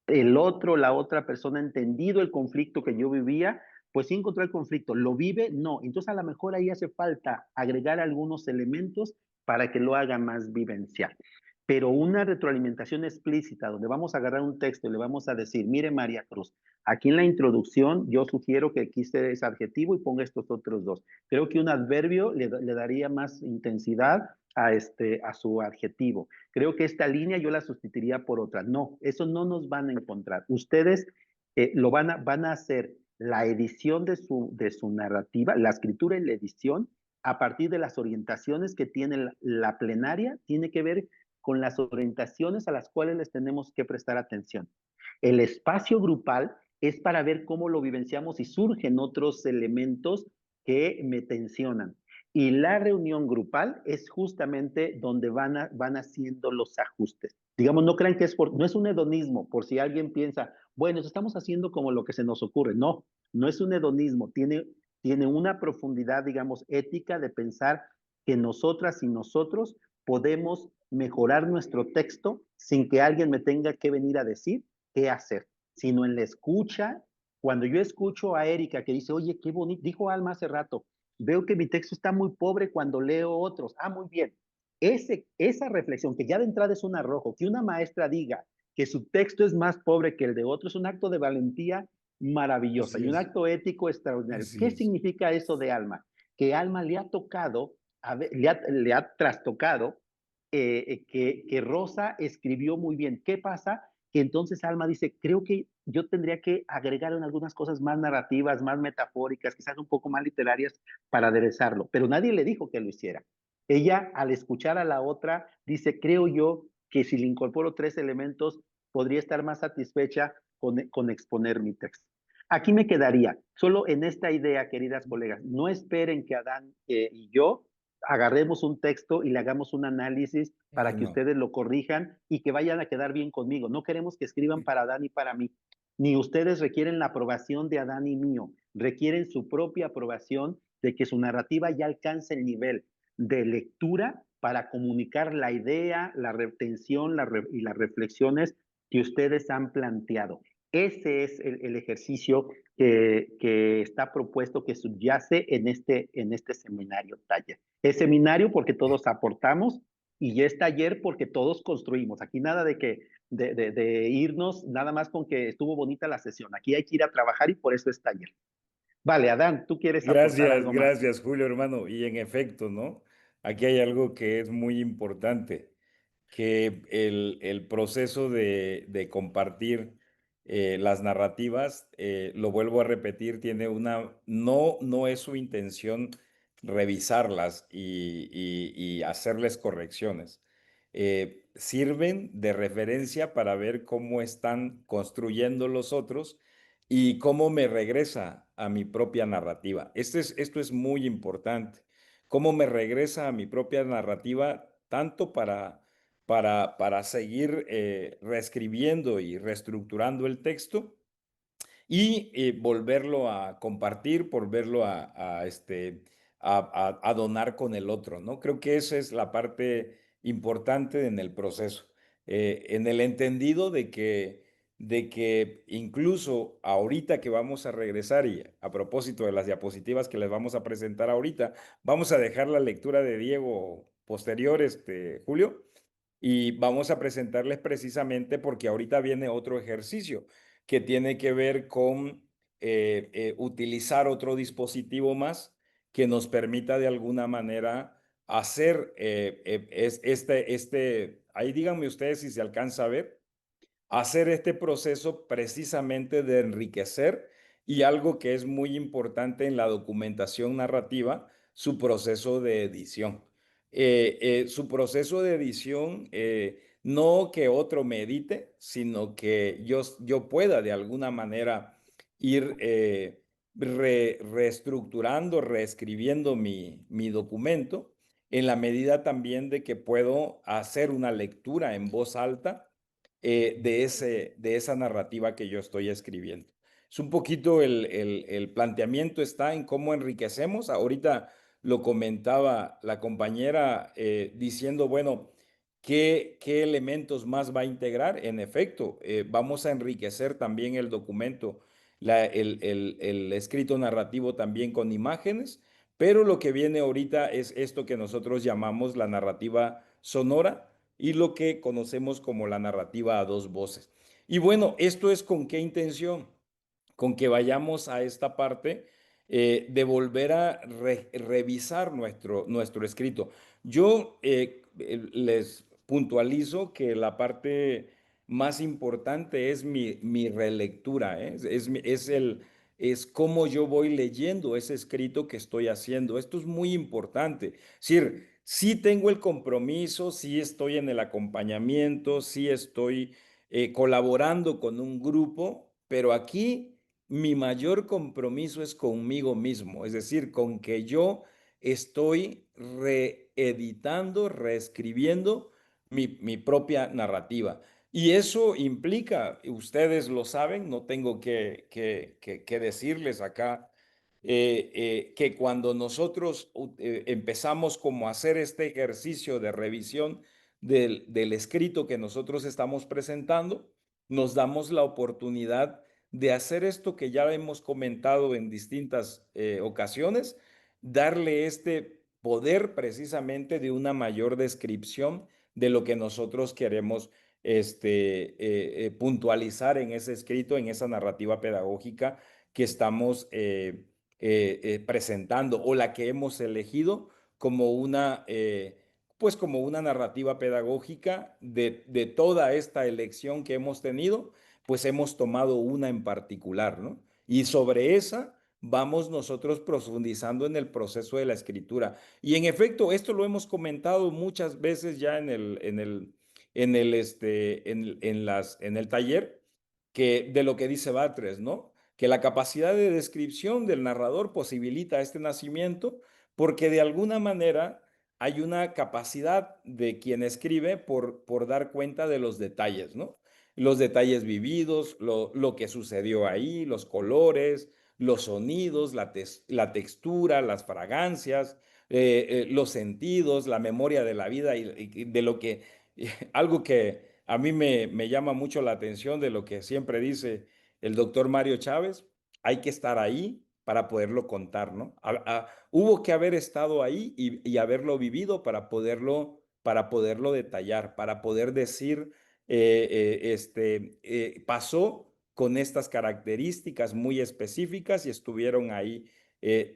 La otra persona ha entendido el conflicto que yo vivía, pues sí encontró el conflicto. ¿Lo vive? No. Entonces a lo mejor ahí hace falta agregar algunos elementos para que lo haga más vivencial. Pero una retroalimentación explícita donde vamos a agarrar un texto y le vamos a decir, mire María Cruz, aquí en la introducción yo sugiero que quise ese adjetivo y ponga estos otros dos. Creo que un adverbio le daría más intensidad a su adjetivo. Creo que esta línea yo la sustituiría por otra. No, eso no nos van a encontrar. Ustedes van a hacer la edición de su narrativa, la escritura y la edición, a partir de las orientaciones que tiene la plenaria, tiene que ver con las orientaciones a las cuales les tenemos que prestar atención. El espacio grupal es para ver cómo lo vivenciamos y surgen otros elementos que me tensionan. Y la reunión grupal es justamente donde van haciendo los ajustes. Digamos, no crean que no es un hedonismo, por si alguien piensa, bueno, estamos haciendo como lo que se nos ocurre. No, no es un hedonismo, tiene una profundidad, digamos, ética de pensar que nosotras y nosotros podemos mejorar nuestro texto sin que alguien me tenga que venir a decir qué hacer, sino en la escucha. Cuando yo escucho a Erika que dice, oye, qué bonito, dijo Alma hace rato, veo que mi texto está muy pobre cuando leo otros. Muy bien. esa reflexión, que ya de entrada es un arrojo, que una maestra diga que su texto es más pobre que el de otro, es un acto de valentía maravillosa y un acto ético extraordinario. ¿Qué significa eso de Alma? Que Alma le ha tocado, le ha trastocado que Rosa escribió muy bien. ¿Qué pasa? Que entonces Alma dice, creo que yo tendría que agregar en algunas cosas más narrativas, más metafóricas, quizás un poco más literarias para aderezarlo, pero nadie le dijo que lo hiciera. Ella, al escuchar a la otra, dice, creo yo que si le incorporo 3 elementos, podría estar más satisfecha con exponer mi texto. Aquí me quedaría, solo en esta idea, queridas colegas, no esperen que Adán y yo agarremos un texto y le hagamos un análisis para que ustedes lo corrijan y que vayan a quedar bien conmigo. No queremos que escriban para Adán y para mí. Ni ustedes requieren la aprobación de Adán y mío, requieren su propia aprobación de que su narrativa ya alcance el nivel de lectura para comunicar la idea, la retención y las reflexiones que ustedes han planteado. Ese es el ejercicio que está propuesto, que subyace en este seminario taller. Es seminario porque todos aportamos y es taller porque todos construimos. Aquí nada de irnos nada más con que estuvo bonita la sesión. Aquí hay que ir a trabajar y por eso es taller. Vale, Adán, ¿tú quieres aportar algo más? Gracias, Julio, hermano. Y en efecto, ¿no? Aquí hay algo que es muy importante, que el proceso de compartir las narrativas, lo vuelvo a repetir, tiene no es su intención revisarlas y hacerles correcciones. Sirven de referencia para ver cómo están construyendo los otros y cómo me regresa a mi propia narrativa. Esto es muy importante. Cómo me regresa a mi propia narrativa, tanto para seguir reescribiendo y reestructurando el texto y volverlo a compartir, volverlo a donar con el otro, ¿no? Creo que esa es la parte importante en el proceso, en el entendido de que incluso ahorita que vamos a regresar y a propósito de las diapositivas que les vamos a presentar ahorita, vamos a dejar la lectura de Diego posterior, Julio, y vamos a presentarles precisamente porque ahorita viene otro ejercicio que tiene que ver con utilizar otro dispositivo más que nos permita de alguna manera hacer ahí díganme ustedes si se alcanza a ver, hacer este proceso precisamente de enriquecer y algo que es muy importante en la documentación narrativa, su proceso de edición. Su proceso de edición, no que otro me edite, sino que yo pueda de alguna manera ir reestructurando, reescribiendo mi documento, en la medida también de que puedo hacer una lectura en voz alta de esa narrativa que yo estoy escribiendo. Es un poquito el planteamiento está en cómo enriquecemos. Ahorita lo comentaba la compañera diciendo, bueno, ¿qué elementos más va a integrar? En efecto, vamos a enriquecer también el documento, el escrito narrativo también con imágenes, pero lo que viene ahorita es esto que nosotros llamamos la narrativa sonora y lo que conocemos como la narrativa a dos voces. Y bueno, ¿esto es con qué intención? Con que vayamos a esta parte de volver a revisar nuestro escrito. Yo les puntualizo que la parte más importante es mi relectura, ¿eh? Es cómo yo voy leyendo ese escrito que estoy haciendo. Esto es muy importante. Es decir, sí tengo el compromiso, sí estoy en el acompañamiento, sí estoy colaborando con un grupo, pero aquí mi mayor compromiso es conmigo mismo, es decir, con que yo estoy reeditando, reescribiendo mi propia narrativa. Y eso implica, ustedes lo saben, no tengo que decirles acá, que cuando nosotros empezamos como a hacer este ejercicio de revisión del escrito que nosotros estamos presentando, nos damos la oportunidad de hacer esto que ya hemos comentado en distintas ocasiones, darle poder precisamente de una mayor descripción de lo que nosotros queremos puntualizar en ese escrito, en esa narrativa pedagógica que estamos presentando o la que hemos elegido como una, pues como una narrativa pedagógica de toda esta elección que hemos tenido, pues hemos tomado una en particular, ¿no? Y sobre esa vamos nosotros profundizando en el proceso de la escritura. Y en efecto, esto lo hemos comentado muchas veces ya en el taller, que de lo que dice Batres, ¿no? Que la capacidad de descripción del narrador posibilita este nacimiento porque de alguna manera hay una capacidad de quien escribe por dar cuenta de los detalles, ¿no? Los detalles vividos, lo que sucedió ahí, los colores, los sonidos, la textura, las fragancias, los sentidos, la memoria de la vida y de lo que, algo que a mí me llama mucho la atención de lo que siempre dice el doctor Mario Chávez, hay que estar ahí para poderlo contar, ¿no? Hubo que haber estado ahí y haberlo vivido para poderlo detallar, para poder decir, pasó con estas características muy específicas y estuvieron ahí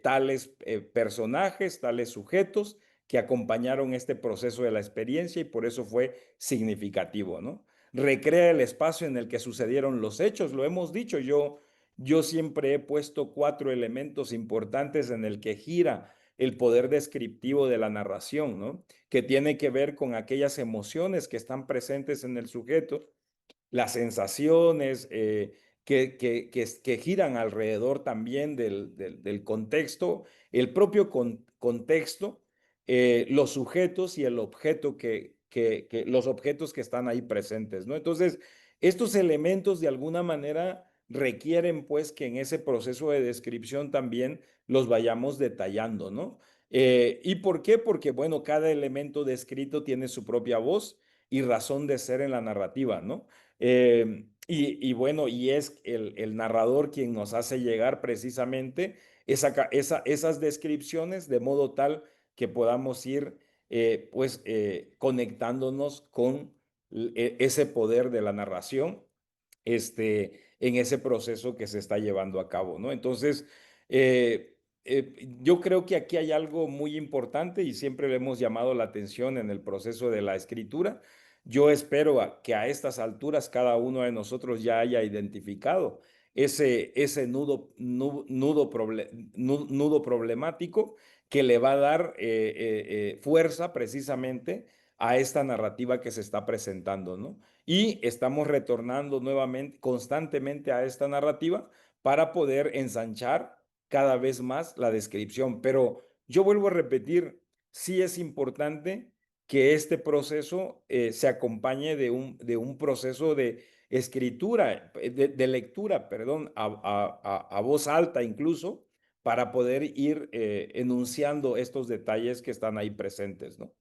tales personajes, tales sujetos que acompañaron este proceso de la experiencia y por eso fue significativo, ¿no? Recrea el espacio en el que sucedieron los hechos, lo hemos dicho, yo siempre he puesto 4 elementos importantes en el que gira el poder descriptivo de la narración, ¿no? Que tiene que ver con aquellas emociones que están presentes en el sujeto, las sensaciones que giran alrededor también del contexto, el propio contexto, los sujetos y el objeto los objetos que están ahí presentes, ¿no? Entonces, estos elementos de alguna manera requieren pues que en ese proceso de descripción también los vayamos detallando, ¿no? ¿Y por qué? Porque, bueno, cada elemento descrito tiene su propia voz y razón de ser en la narrativa, ¿no? Y bueno, y es el narrador quien nos hace llegar precisamente esas descripciones de modo tal que podamos ir conectándonos con ese poder de la narración en ese proceso que se está llevando a cabo, ¿no? Entonces, yo creo que aquí hay algo muy importante y siempre le hemos llamado la atención en el proceso de la escritura. Yo espero que a estas alturas cada uno de nosotros ya haya identificado ese nudo problemático que le va a dar fuerza precisamente a esta narrativa que se está presentando, ¿no? Y estamos retornando nuevamente, constantemente a esta narrativa para poder ensanchar cada vez más la descripción. Pero yo vuelvo a repetir, sí es importante que este proceso se acompañe de un proceso de escritura, de lectura, perdón, a voz alta incluso, para poder ir enunciando estos detalles que están ahí presentes, ¿no?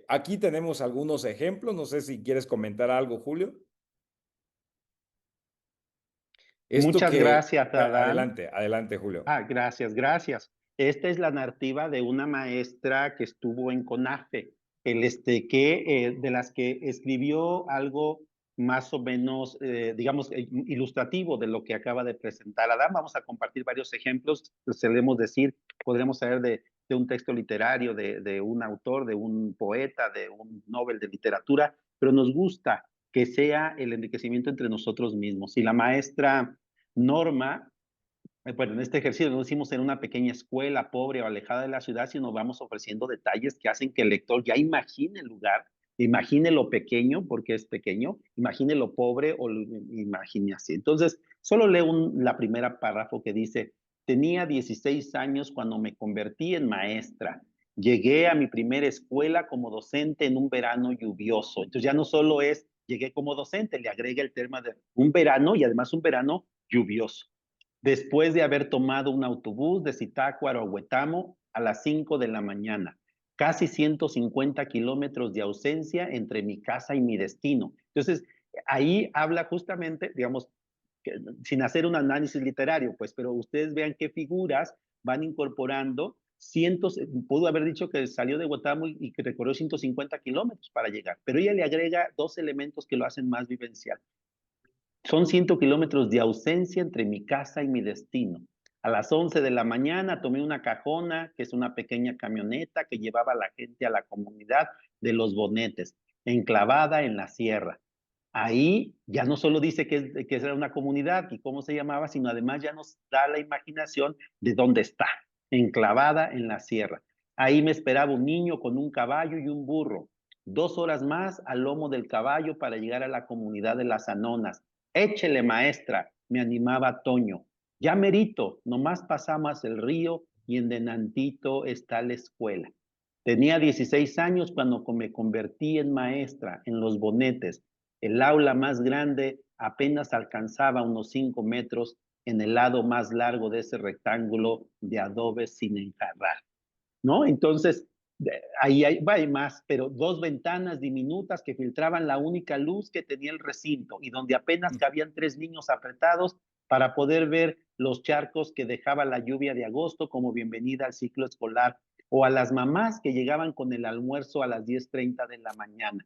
Aquí tenemos algunos ejemplos, no sé si quieres comentar algo, Julio. Muchas gracias, Adán. Adelante, Julio. Gracias, gracias. Esta es la narrativa de una maestra que estuvo en CONAFE, de las que escribió algo más o menos, digamos, ilustrativo de lo que acaba de presentar Adán. Vamos a compartir varios ejemplos, solemos decir, podríamos saber de un texto literario, de un autor, de un poeta, de un Nobel de literatura, pero nos gusta que sea el enriquecimiento entre nosotros mismos. Y la maestra Norma, bueno, en este ejercicio no lo hicimos en una pequeña escuela pobre o alejada de la ciudad, sino vamos ofreciendo detalles que hacen que el lector ya imagine el lugar, imagine lo pequeño, porque es pequeño, imagine lo pobre o lo imagine así. Entonces, solo leo la primera párrafo que dice: tenía 16 años cuando me convertí en maestra. Llegué a mi primera escuela como docente en un verano lluvioso. Entonces ya no solo es llegué como docente, le agrega el tema de un verano y además un verano lluvioso. Después de haber tomado un autobús de Zitácuaro a Huetamo a las 5 de la mañana, casi 150 kilómetros de ausencia entre mi casa y mi destino. Entonces, ahí habla justamente, digamos, sin hacer un análisis literario, pues, pero ustedes vean qué figuras van incorporando pudo haber dicho que salió de Guantánamo y que recorrió 150 kilómetros para llegar, pero ella le agrega 2 elementos que lo hacen más vivencial. Son 100 kilómetros de ausencia entre mi casa y mi destino. A las 11 de la mañana tomé una cajona, que es una pequeña camioneta que llevaba a la gente a la comunidad de Los Bonetes, enclavada en la sierra. Ahí ya no solo dice que era una comunidad y cómo se llamaba, sino además ya nos da la imaginación de dónde está, enclavada en la sierra. Ahí me esperaba un niño con un caballo y un burro. 2 horas más al lomo del caballo para llegar a la comunidad de las Anonas. Échele, maestra, me animaba Toño. Ya merito, nomás pasamos el río y en Denantito está la escuela. Tenía 16 años cuando me convertí en maestra en Los Bonetes. El aula más grande apenas alcanzaba unos 5 metros en el lado más largo de ese rectángulo de adobe sin enjarrar, ¿no? Entonces, ahí hay más, pero 2 ventanas diminutas que filtraban la única luz que tenía el recinto y donde apenas cabían 3 niños apretados para poder ver los charcos que dejaba la lluvia de agosto como bienvenida al ciclo escolar, o a las mamás que llegaban con el almuerzo a las 10:30 de la mañana.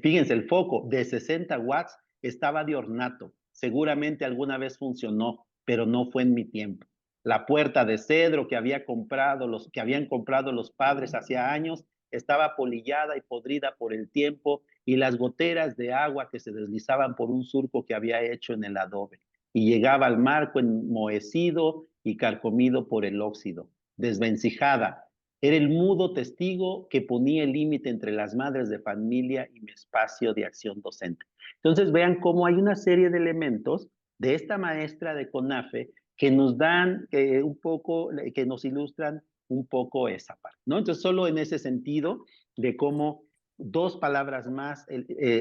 Fíjense, el foco de 60 watts estaba de ornato. Seguramente alguna vez funcionó, pero no fue en mi tiempo. La puerta de cedro que habían comprado los padres hacía años estaba polillada y podrida por el tiempo y las goteras de agua que se deslizaban por un surco que había hecho en el adobe y llegaba al marco enmohecido y carcomido por el óxido. Desvencijada, era el mudo testigo que ponía el límite entre las madres de familia y mi espacio de acción docente. Entonces vean cómo hay una serie de elementos de esta maestra de CONAFE que nos dan un poco, que nos ilustran un poco esa parte, ¿no? Entonces solo en ese sentido de cómo 2 palabras más,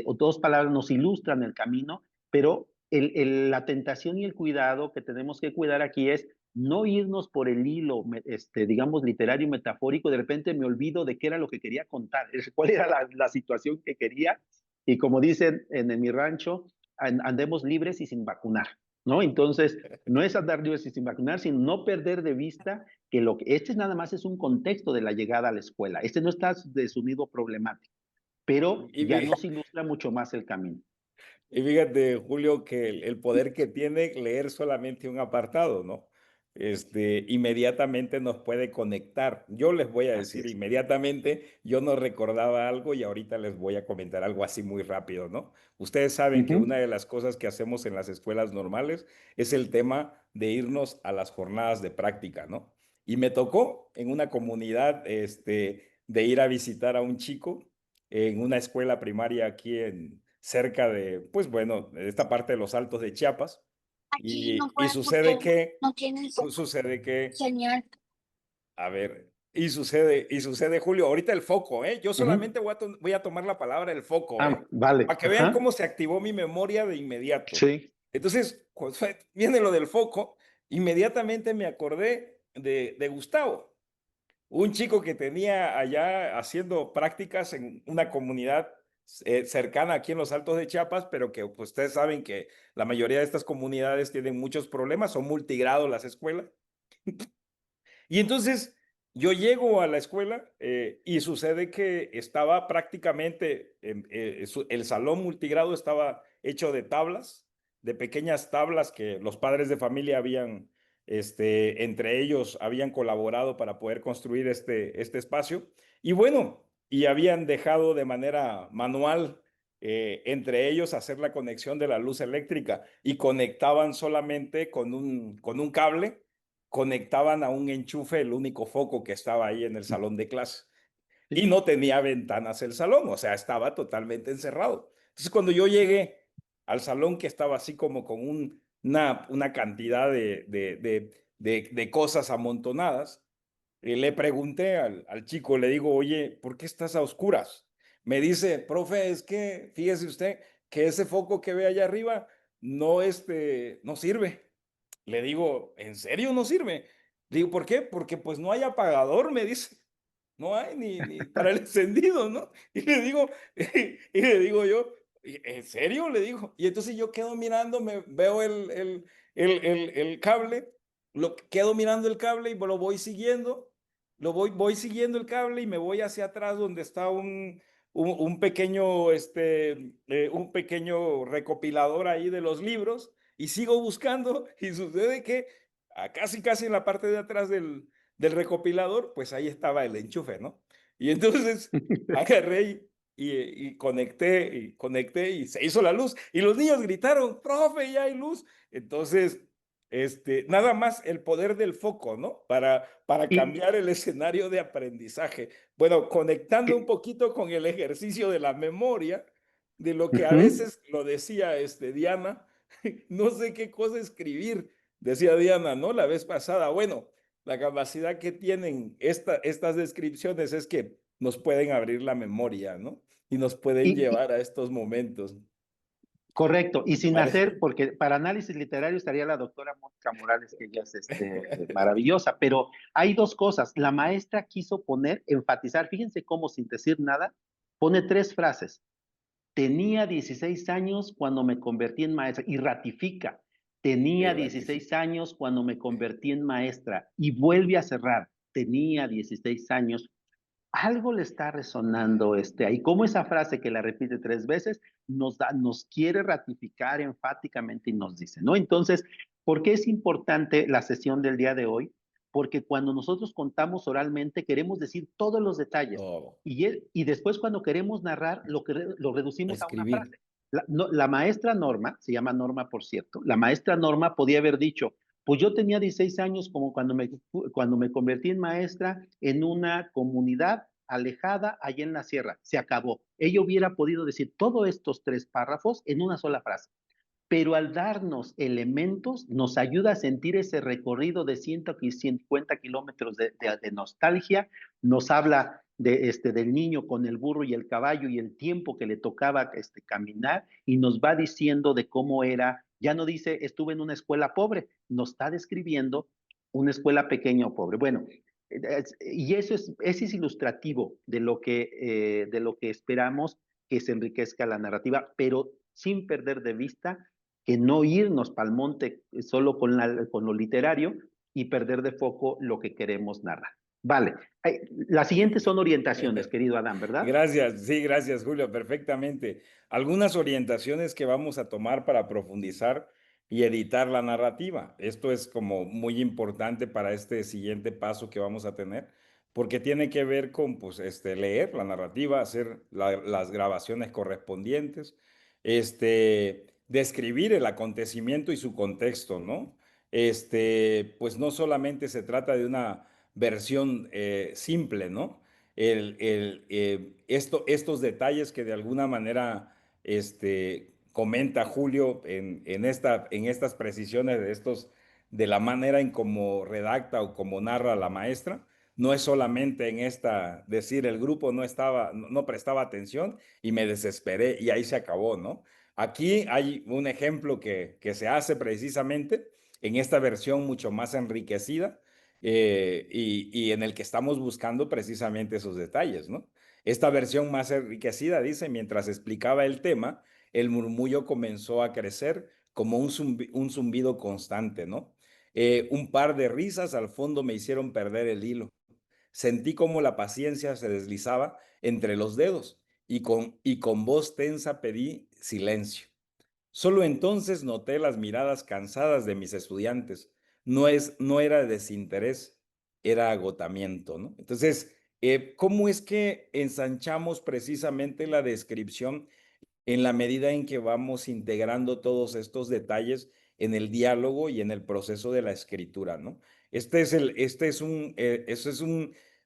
o 2 palabras nos ilustran el camino, pero la tentación y el cuidado que tenemos que cuidar aquí es no irnos por el hilo, digamos, literario y metafórico. De repente me olvido de qué era lo que quería contar, cuál era la situación que quería, y como dicen en mi rancho, andemos libres y sin vacunar, ¿no? Entonces, no es andar libres y sin vacunar, sino no perder de vista que este nada más es un contexto de la llegada a la escuela. Este no está de su nido problemático, pero ya nos ilustra mucho más el camino. Y fíjate, Julio, que el poder que tiene leer solamente un apartado, ¿no? Inmediatamente nos puede conectar. Yo les voy a decir inmediatamente, yo no recordaba algo y ahorita les voy a comentar algo así muy rápido, ¿no? Ustedes saben que una de las cosas que hacemos en las escuelas normales es el tema de irnos a las jornadas de práctica, ¿no? Y me tocó en una comunidad, de ir a visitar a un chico en una escuela primaria aquí cerca de, pues bueno, esta parte de los Altos de Chiapas. Y sucede que, señal. A ver, y sucede, Julio, ahorita el foco, ¿eh? Yo solamente voy a tomar la palabra el foco, ¿eh? Vale. Para que vean cómo se activó mi memoria de inmediato. Sí. Entonces, cuando viene lo del foco, inmediatamente me acordé de Gustavo, un chico que tenía allá haciendo prácticas en una comunidad cercana aquí en los Altos de Chiapas, pero que pues, ustedes saben que la mayoría de estas comunidades tienen muchos problemas, son multigrado las escuelas. Y entonces yo llego a la escuela y sucede que estaba prácticamente, el salón multigrado estaba hecho de tablas, de pequeñas tablas que los padres de familia habían, entre ellos habían colaborado para poder construir este espacio. Y bueno, y habían dejado de manera manual entre ellos hacer la conexión de la luz eléctrica y conectaban solamente con un cable, conectaban a un enchufe el único foco que estaba ahí en el salón de clase. Y no tenía ventanas el salón, o sea, estaba totalmente encerrado. Entonces, cuando yo llegué al salón que estaba así como con una cantidad de cosas amontonadas, le pregunté al chico, le digo, oye, ¿por qué estás a oscuras? Me dice, profe, es que fíjese usted que ese foco que ve allá arriba no sirve. Le digo, ¿en serio no sirve? Le digo, ¿por qué? Porque pues no hay apagador, me dice. No hay ni para el encendido, ¿no? Y le digo yo, ¿en serio? Le digo. Y entonces yo quedo mirando, veo el cable quedo mirando el cable y lo voy siguiendo, voy siguiendo el cable y me voy hacia atrás donde está un pequeño, un pequeño recopilador ahí de los libros y sigo buscando y sucede que casi en la parte de atrás del recopilador, pues ahí estaba el enchufe, ¿no? Y entonces agarré y conecté y se hizo la luz y los niños gritaron, profe, ya hay luz. Entonces, nada más el poder del foco, ¿no? Para Y cambiar el escenario de aprendizaje. Bueno, conectando un que, poquito con el ejercicio de la memoria, de lo que a ujú. veces lo decía Diana, no sé qué cosa escribir, decía Diana, ¿no? La vez pasada. Bueno, la capacidad que tienen estas descripciones es que nos pueden abrir la memoria, ¿no? Y nos pueden Y, llevar a estos momentos. correcto, y Me sin parece. hacer, porque para análisis literario estaría la doctora Mónica Morales, que ella es maravillosa, pero hay dos cosas. La maestra quiso enfatizar, fíjense cómo sin decir nada, pone tres frases. Tenía 16 años cuando me convertí en maestra y ratifica. Tenía 16 años cuando me convertí en maestra y vuelve a cerrar. Tenía 16 años, algo le está resonando ahí. Como esa frase que la repite tres veces nos quiere ratificar enfáticamente y nos dice, ¿no? Entonces, ¿por qué es importante la sesión del día de hoy? Porque cuando nosotros contamos oralmente queremos decir todos los detalles Todo. y después cuando queremos narrar lo reducimos a una Escribir. frase. La maestra Norma, se llama Norma por cierto, la maestra Norma podía haber dicho, pues yo tenía 16 años como cuando me convertí en maestra en una comunidad alejada allá en la sierra. Se acabó. Ella hubiera podido decir todos estos tres párrafos en una sola frase. Pero al darnos elementos, nos ayuda a sentir ese recorrido de 150 kilómetros de nostalgia. Nos habla del niño con el burro y el caballo y el tiempo que le tocaba caminar y nos va diciendo de cómo era. Ya no dice, estuve en una escuela pobre, nos está describiendo una escuela pequeña o pobre. Bueno, y ese es ilustrativo de lo que esperamos que se enriquezca la narrativa, pero sin perder de vista que no irnos pa'l monte solo con lo literario y perder de foco lo que queremos narrar. Vale, las siguientes son orientaciones, querido Adán, ¿verdad? Gracias, sí, gracias, Julio, perfectamente. Algunas orientaciones que vamos a tomar para profundizar y editar la narrativa. Esto es como muy importante para este siguiente paso que vamos a tener, porque tiene que ver con, pues, leer la narrativa, hacer las grabaciones correspondientes, describir el acontecimiento y su contexto, ¿no? Pues no solamente se trata de una versión simple, ¿no? Estos detalles que de alguna manera comenta Julio en estas precisiones de la manera en cómo redacta o cómo narra la maestra, no es solamente en decir el grupo no prestaba atención y me desesperé y ahí se acabó, ¿no? Aquí hay un ejemplo que se hace precisamente en esta versión mucho más enriquecida, y en el que estamos buscando precisamente esos detalles, ¿no? Esta versión más enriquecida dice, mientras explicaba el tema, el murmullo comenzó a crecer como un zumbido constante, ¿no? Un par de risas al fondo me hicieron perder el hilo. Sentí como la paciencia se deslizaba entre los dedos y con voz tensa pedí silencio. Solo entonces noté las miradas cansadas de mis estudiantes. No era desinterés, era agotamiento, ¿no? Entonces, ¿cómo es que ensanchamos precisamente la descripción en la medida en que vamos integrando todos estos detalles en el diálogo y en el proceso de la escritura, ¿no? Eso es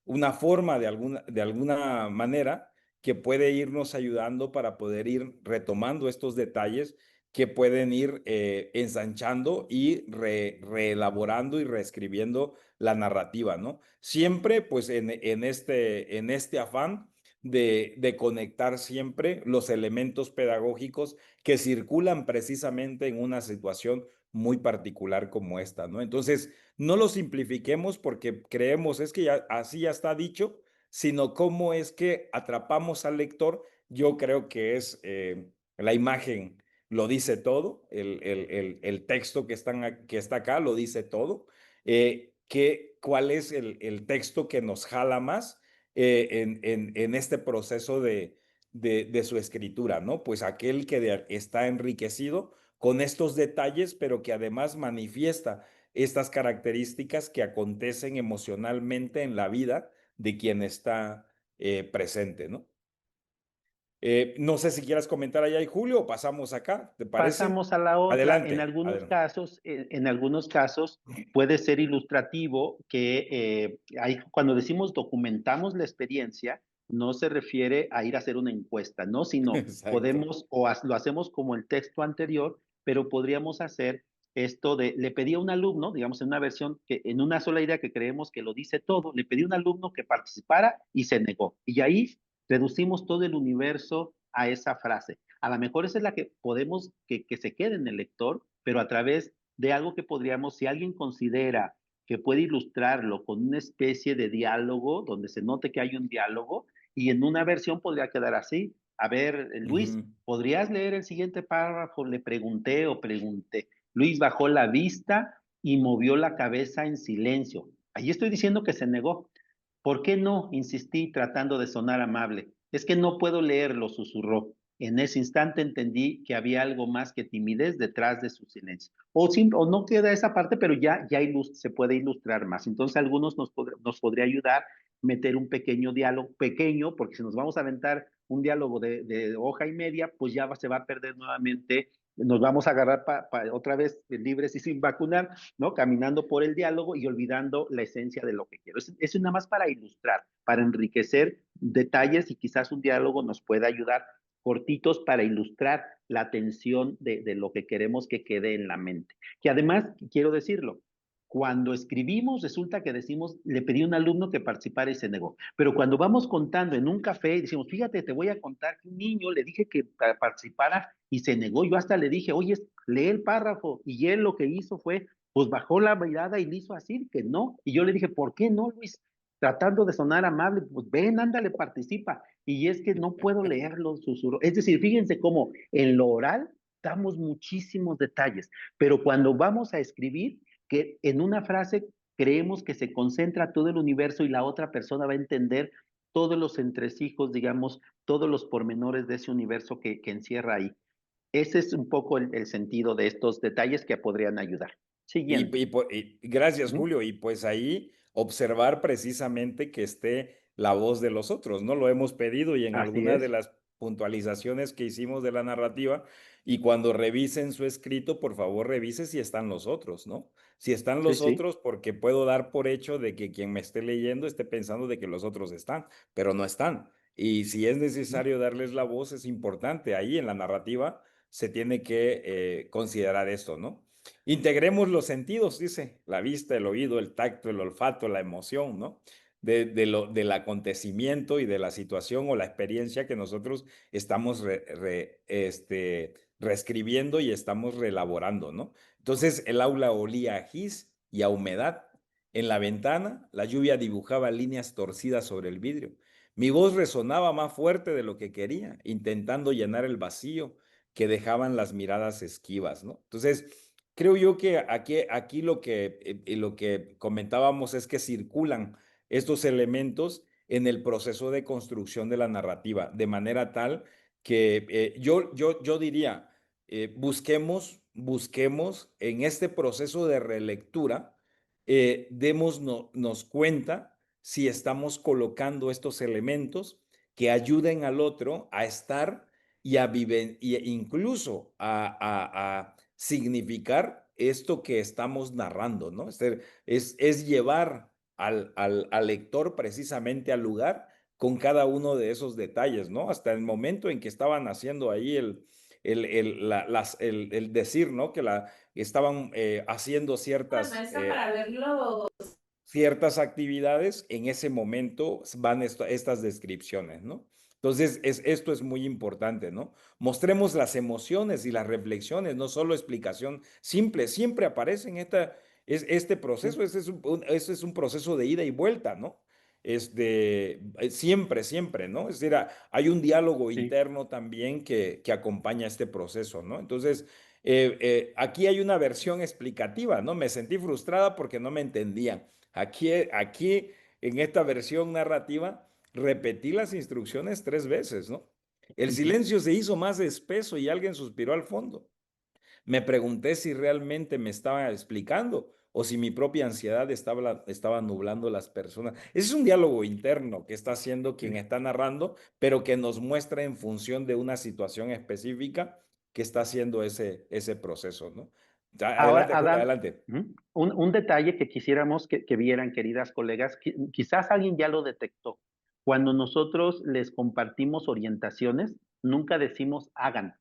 una forma de alguna manera que puede irnos ayudando para poder ir retomando estos detalles que pueden ir ensanchando y reelaborando y reescribiendo la narrativa, ¿no? Siempre, pues, en este afán de conectar siempre los elementos pedagógicos que circulan precisamente en una situación muy particular como esta, ¿no? Entonces, no lo simplifiquemos porque creemos es que así ya está dicho, sino cómo es que atrapamos al lector. Yo creo que es la imagen lo dice todo, el texto que está acá lo dice todo. ¿Cuál es el texto que nos jala más en este proceso de su escritura, ¿no? Pues aquel que está enriquecido con estos detalles, pero que además manifiesta estas características que acontecen emocionalmente en la vida de quien está presente, ¿no? No sé si quieras comentar allá, y Julio, o pasamos acá, ¿te parece? Pasamos a la otra. En Adelante, algunos adelante. casos, puede ser ilustrativo que cuando decimos documentamos la experiencia, no se refiere a ir a hacer una encuesta, ¿no? Sino Exacto. lo hacemos como el texto anterior, pero podríamos hacer esto le pedí a un alumno, digamos, en una versión en una sola idea que creemos que lo dice todo, le pedí a un alumno que participara y se negó. Y ahí reducimos todo el universo a esa frase. A lo mejor esa es la que podemos que se quede en el lector, pero a través de algo que podríamos, si alguien considera que puede ilustrarlo con una especie de diálogo, donde se note que hay un diálogo, y en una versión podría quedar así. A ver, Luis, ¿podrías leer el siguiente párrafo? Le pregunté o pregunté. Luis bajó la vista y movió la cabeza en silencio. Ahí estoy diciendo que se negó. ¿Por qué no? Insistí tratando de sonar amable. Es que no puedo leerlo, susurró. En ese instante entendí que había algo más que timidez detrás de su silencio. O no queda esa parte, pero ya se puede ilustrar más. Entonces, algunos nos podría ayudar meter un pequeño diálogo, pequeño, porque si nos vamos a aventar un diálogo de hoja y media, pues ya se va a perder nuevamente, nos vamos a agarrar otra vez libres y sin vacunar, ¿no? Caminando por el diálogo y olvidando la esencia de lo que quiero. Es nada más para ilustrar, para enriquecer detalles, y quizás un diálogo nos pueda ayudar, cortitos, para ilustrar la atención de lo que queremos que quede en la mente. Que además, quiero decirlo, cuando escribimos resulta que decimos, le pedí a un alumno que participara y se negó. Pero cuando vamos contando en un café y decimos, fíjate, te voy a contar que un niño le dije que participara y se negó. Yo hasta le dije, oye, lee el párrafo. Y él lo que hizo fue, pues bajó la mirada y le hizo así, que no. Y yo le dije, ¿por qué no, Luis? Tratando de sonar amable, pues ven, ándale, participa. Y es que no puedo leerlo, susurro. Es decir, fíjense cómo en lo oral damos muchísimos detalles, pero cuando vamos a escribir, que en una frase creemos que se concentra todo el universo y la otra persona va a entender todos los entresijos, digamos, todos los pormenores de ese universo que encierra ahí. Ese es un poco el sentido de estos detalles que podrían ayudar. Siguiente. Y gracias, Ujú. Julio. Y pues ahí observar precisamente que esté la voz de los otros, ¿no? Lo hemos pedido y en Así algunas de es. las puntualizaciones que hicimos de la narrativa, y cuando revisen su escrito, por favor revise si están los otros, ¿no? Si están Sí, los sí. otros, porque puedo dar por hecho de que quien me esté leyendo esté pensando de que los otros están, pero no están. Y si es Ujú. necesario darles la voz, es importante. Ahí en la narrativa se tiene que considerar esto, ¿no? Integremos los sentidos, dice, la vista, el oído, el tacto, el olfato, la emoción, ¿no? Del acontecimiento y de la situación o la experiencia que nosotros estamos reescribiendo y estamos reelaborando, ¿no? Entonces el aula olía a gis y a humedad. En la ventana, la lluvia dibujaba líneas torcidas sobre el vidrio. Mi voz resonaba más fuerte de lo que quería, intentando llenar el vacío que dejaban las miradas esquivas, ¿no? Entonces, creo yo que aquí lo que comentábamos es que circulan estos elementos en el proceso de construcción de la narrativa, de manera tal que yo diría, busquemos en este proceso de relectura, nos cuenta si estamos colocando estos elementos que ayuden al otro a estar y a vivir, e incluso a significar esto que estamos narrando, ¿no? Es llevar al lector precisamente al lugar con cada uno de esos detalles, ¿no? Hasta el momento en que estaban haciendo ahí el decir, ¿no? Que estaban haciendo ciertas actividades, en ese momento van estas descripciones, ¿no? Entonces, esto es muy importante, ¿no? Mostremos las emociones y las reflexiones, no solo explicación simple, siempre aparece en este proceso, Sí, ese es un proceso de ida y vuelta, ¿no? Siempre, ¿no? Es decir, hay un diálogo sí. interno también que acompaña este proceso, ¿no? Entonces, Aquí hay una versión explicativa, ¿no? Me sentí frustrada porque no me entendían. Aquí, en esta versión narrativa, repetí las instrucciones 3 veces, ¿no? El silencio se hizo más espeso y alguien suspiró al fondo. Me pregunté si realmente me estaba explicando o si mi propia ansiedad estaba nublando las personas. Ese es un diálogo interno que está haciendo quien está narrando, pero que nos muestra en función de una situación específica que está haciendo ese proceso, ¿no? Ahora, Adelante, Julio, Adán, adelante. un detalle que quisiéramos que vieran, queridas colegas, quizás alguien ya lo detectó. Cuando nosotros les compartimos orientaciones, nunca decimos hagan.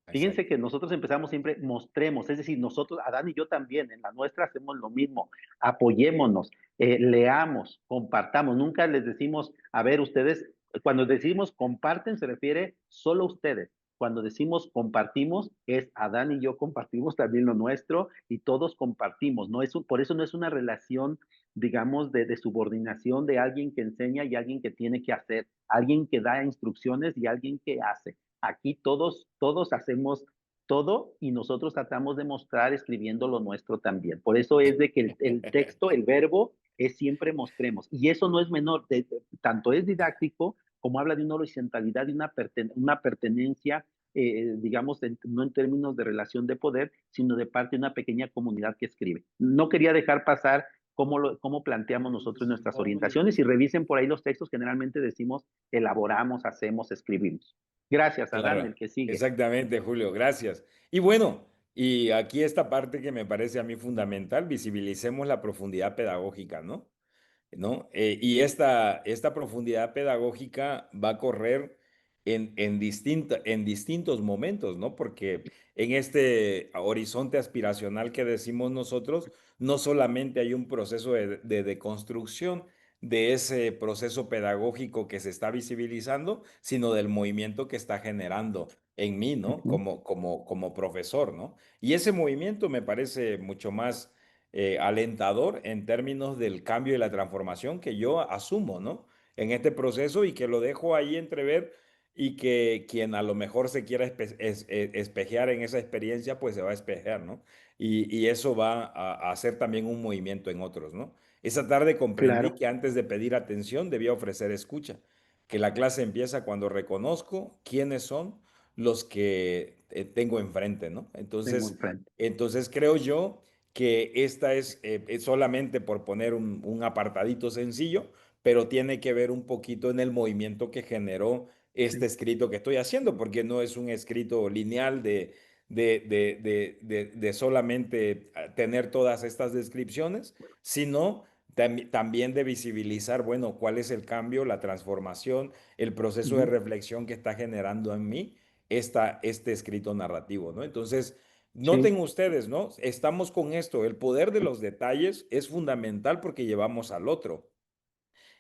Fíjense Exacto. que nosotros empezamos siempre mostremos, es decir, nosotros, Adán y yo también, en la nuestra hacemos lo mismo, apoyémonos, leamos, compartamos, nunca les decimos, a ver, ustedes, cuando decimos comparten se refiere solo a ustedes, cuando decimos compartimos es Adán y yo compartimos también lo nuestro y todos compartimos, no es por eso no es una relación, digamos, de subordinación de alguien que enseña y alguien que tiene que hacer, alguien que da instrucciones y alguien que hace. Aquí todos hacemos todo y nosotros tratamos de mostrar escribiendo lo nuestro también. Por eso es de que el texto, el verbo, es siempre mostremos. Y eso no es menor, tanto es didáctico como habla de una horizontalidad y una pertenencia, digamos, no en términos de relación de poder, sino de parte de una pequeña comunidad que escribe. No quería dejar pasar cómo planteamos nosotros nuestras orientaciones y revisen por ahí los textos, generalmente decimos elaboramos, hacemos, escribimos. Gracias, Adán, Claro, el que sigue. exactamente, Julio, gracias. Y bueno, y aquí esta parte que me parece a mí fundamental, visibilicemos la profundidad pedagógica, ¿no? Y esta profundidad pedagógica va a correr en distintos momentos, ¿no? Porque en este horizonte aspiracional que decimos nosotros, no solamente hay un proceso de deconstrucción de ese proceso pedagógico que se está visibilizando, sino del movimiento que está generando en mí, ¿no? Ujú. Como profesor, ¿no? Y ese movimiento me parece mucho más alentador en términos del cambio y la transformación que yo asumo, ¿no? En este proceso y que lo dejo ahí entrever y que quien a lo mejor se quiera espejear en esa experiencia, pues se va a espejear, ¿no? Y eso va a hacer también un movimiento en otros, ¿no? Esa tarde comprendí Claro, que antes de pedir atención debía ofrecer escucha, que la clase empieza cuando reconozco quiénes son los que tengo enfrente, ¿no? tengo Entonces, enfrente. entonces creo yo que esta es solamente por poner un apartadito sencillo, pero tiene que ver un poquito en el movimiento que generó este Sí. escrito que estoy haciendo, porque no es un escrito lineal de solamente tener todas estas descripciones, sino también de visibilizar, bueno, cuál es el cambio, la transformación, el proceso de Ujú. reflexión que está generando en mí este escrito narrativo, ¿no? Entonces, noten Sí. ustedes, ¿no? Estamos con esto, el poder de los detalles es fundamental porque llevamos al otro.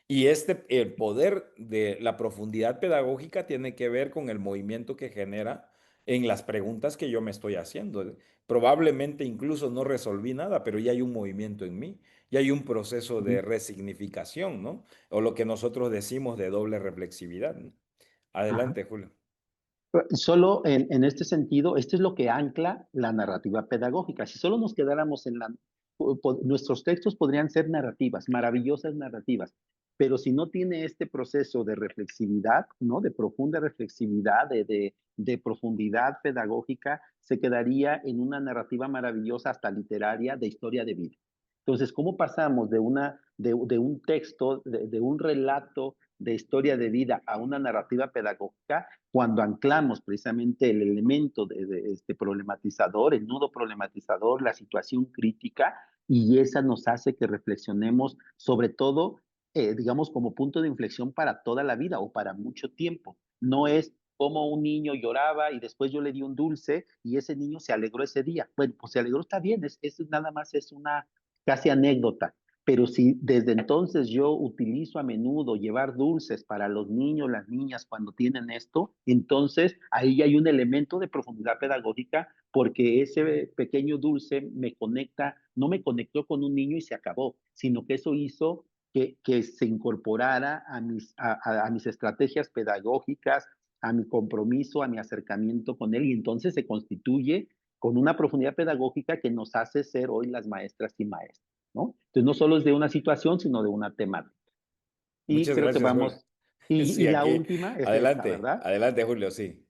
Y el poder de la profundidad pedagógica tiene que ver con el movimiento que genera en las preguntas que yo me estoy haciendo. Probablemente incluso no resolví nada, pero ya hay un movimiento en mí, ya hay un proceso de Ujú. resignificación, ¿no? O lo que nosotros decimos de doble reflexividad, ¿no? Ajá. Adelante, Julio. Solo en este sentido, esto es lo que ancla la narrativa pedagógica. Si solo nos quedáramos nuestros textos podrían ser narrativas, maravillosas narrativas, pero si no tiene este proceso de reflexividad, ¿no? De profunda reflexividad, de profundidad pedagógica, se quedaría en una narrativa maravillosa hasta literaria de historia de vida. Entonces, ¿cómo pasamos de un texto, de un relato de historia de vida a una narrativa pedagógica? Cuando anclamos precisamente el elemento de este problematizador, el nudo problematizador, la situación crítica, y esa nos hace que reflexionemos sobre todo, digamos, como punto de inflexión para toda la vida o para mucho tiempo. No es como un niño lloraba y después yo le di un dulce y ese niño se alegró ese día. Bueno, pues se alegró, está bien, nada más es una casi anécdota. Pero si desde entonces yo utilizo a menudo llevar dulces para los niños, las niñas cuando tienen esto, entonces ahí hay un elemento de profundidad pedagógica porque ese pequeño dulce me conecta, no me conectó con un niño y se acabó, sino que eso hizo que se incorporara a mis estrategias pedagógicas, a mi compromiso, a mi acercamiento con él y entonces se constituye con una profundidad pedagógica que nos hace ser hoy las maestras y maestros, ¿no? Entonces, no solo es de una situación, sino de una temática. Y Muchas creo que gracias, Julio. vamos, y, Sí, y la aquí. última es esta, Adelante, ¿verdad? adelante, Julio, sí.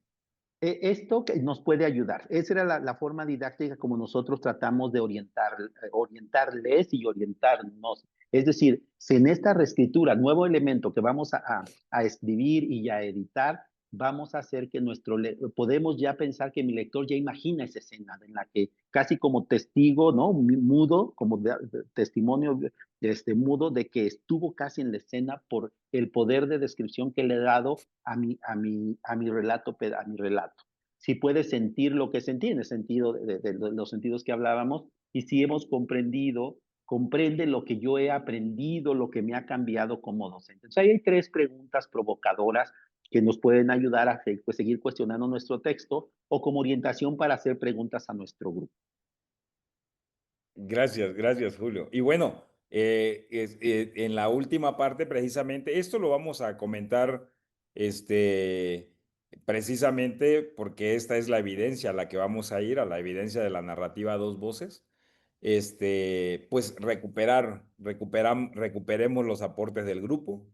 Esto que nos puede ayudar. Esa era la forma didáctica como nosotros tratamos de orientarles y orientarnos. Es decir, si en esta reescritura, nuevo elemento que vamos a escribir y a editar, vamos a hacer que podemos ya pensar que mi lector ya imagina esa escena en la que casi como testigo, ¿no? Mudo, como testimonio mudo de que estuvo casi en la escena por el poder de descripción que le he dado a mi relato. Si puede sentir lo que sentí, en el sentido de los sentidos que hablábamos, y si hemos comprendido, comprende lo que yo he aprendido, lo que me ha cambiado como docente. Entonces, ahí hay 3 preguntas provocadoras que nos pueden ayudar a seguir cuestionando nuestro texto o como orientación para hacer preguntas a nuestro grupo. Gracias, gracias, Julio. Y bueno, en la última parte, precisamente, esto lo vamos a comentar, precisamente porque esta es la evidencia a la que vamos a ir, a la evidencia de la narrativa a 2 voces. Pues recuperemos los aportes del grupo,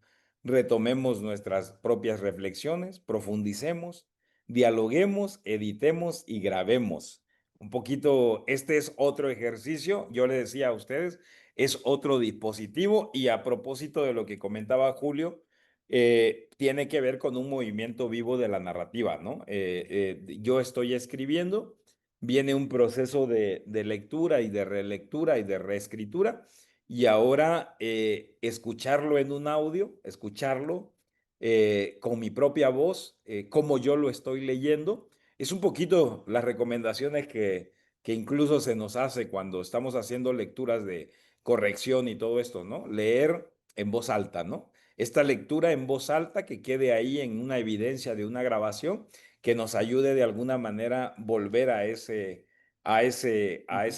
retomemos nuestras propias reflexiones, profundicemos, dialoguemos, editemos y grabemos. Un poquito, este es otro ejercicio, yo le decía a ustedes, es otro dispositivo y a propósito de lo que comentaba Julio, tiene que ver con un movimiento vivo de la narrativa, ¿no? Yo estoy escribiendo, viene un proceso de lectura y de relectura y de reescritura y ahora escucharlo en un audio, escucharlo con mi propia voz, como yo lo estoy leyendo es un poquito las recomendaciones que incluso se nos hace cuando estamos haciendo lecturas de corrección y todo esto, ¿no? Leer en voz alta, ¿no? Esta lectura en voz alta que quede ahí en una evidencia de una grabación que nos ayude de alguna manera volver a esa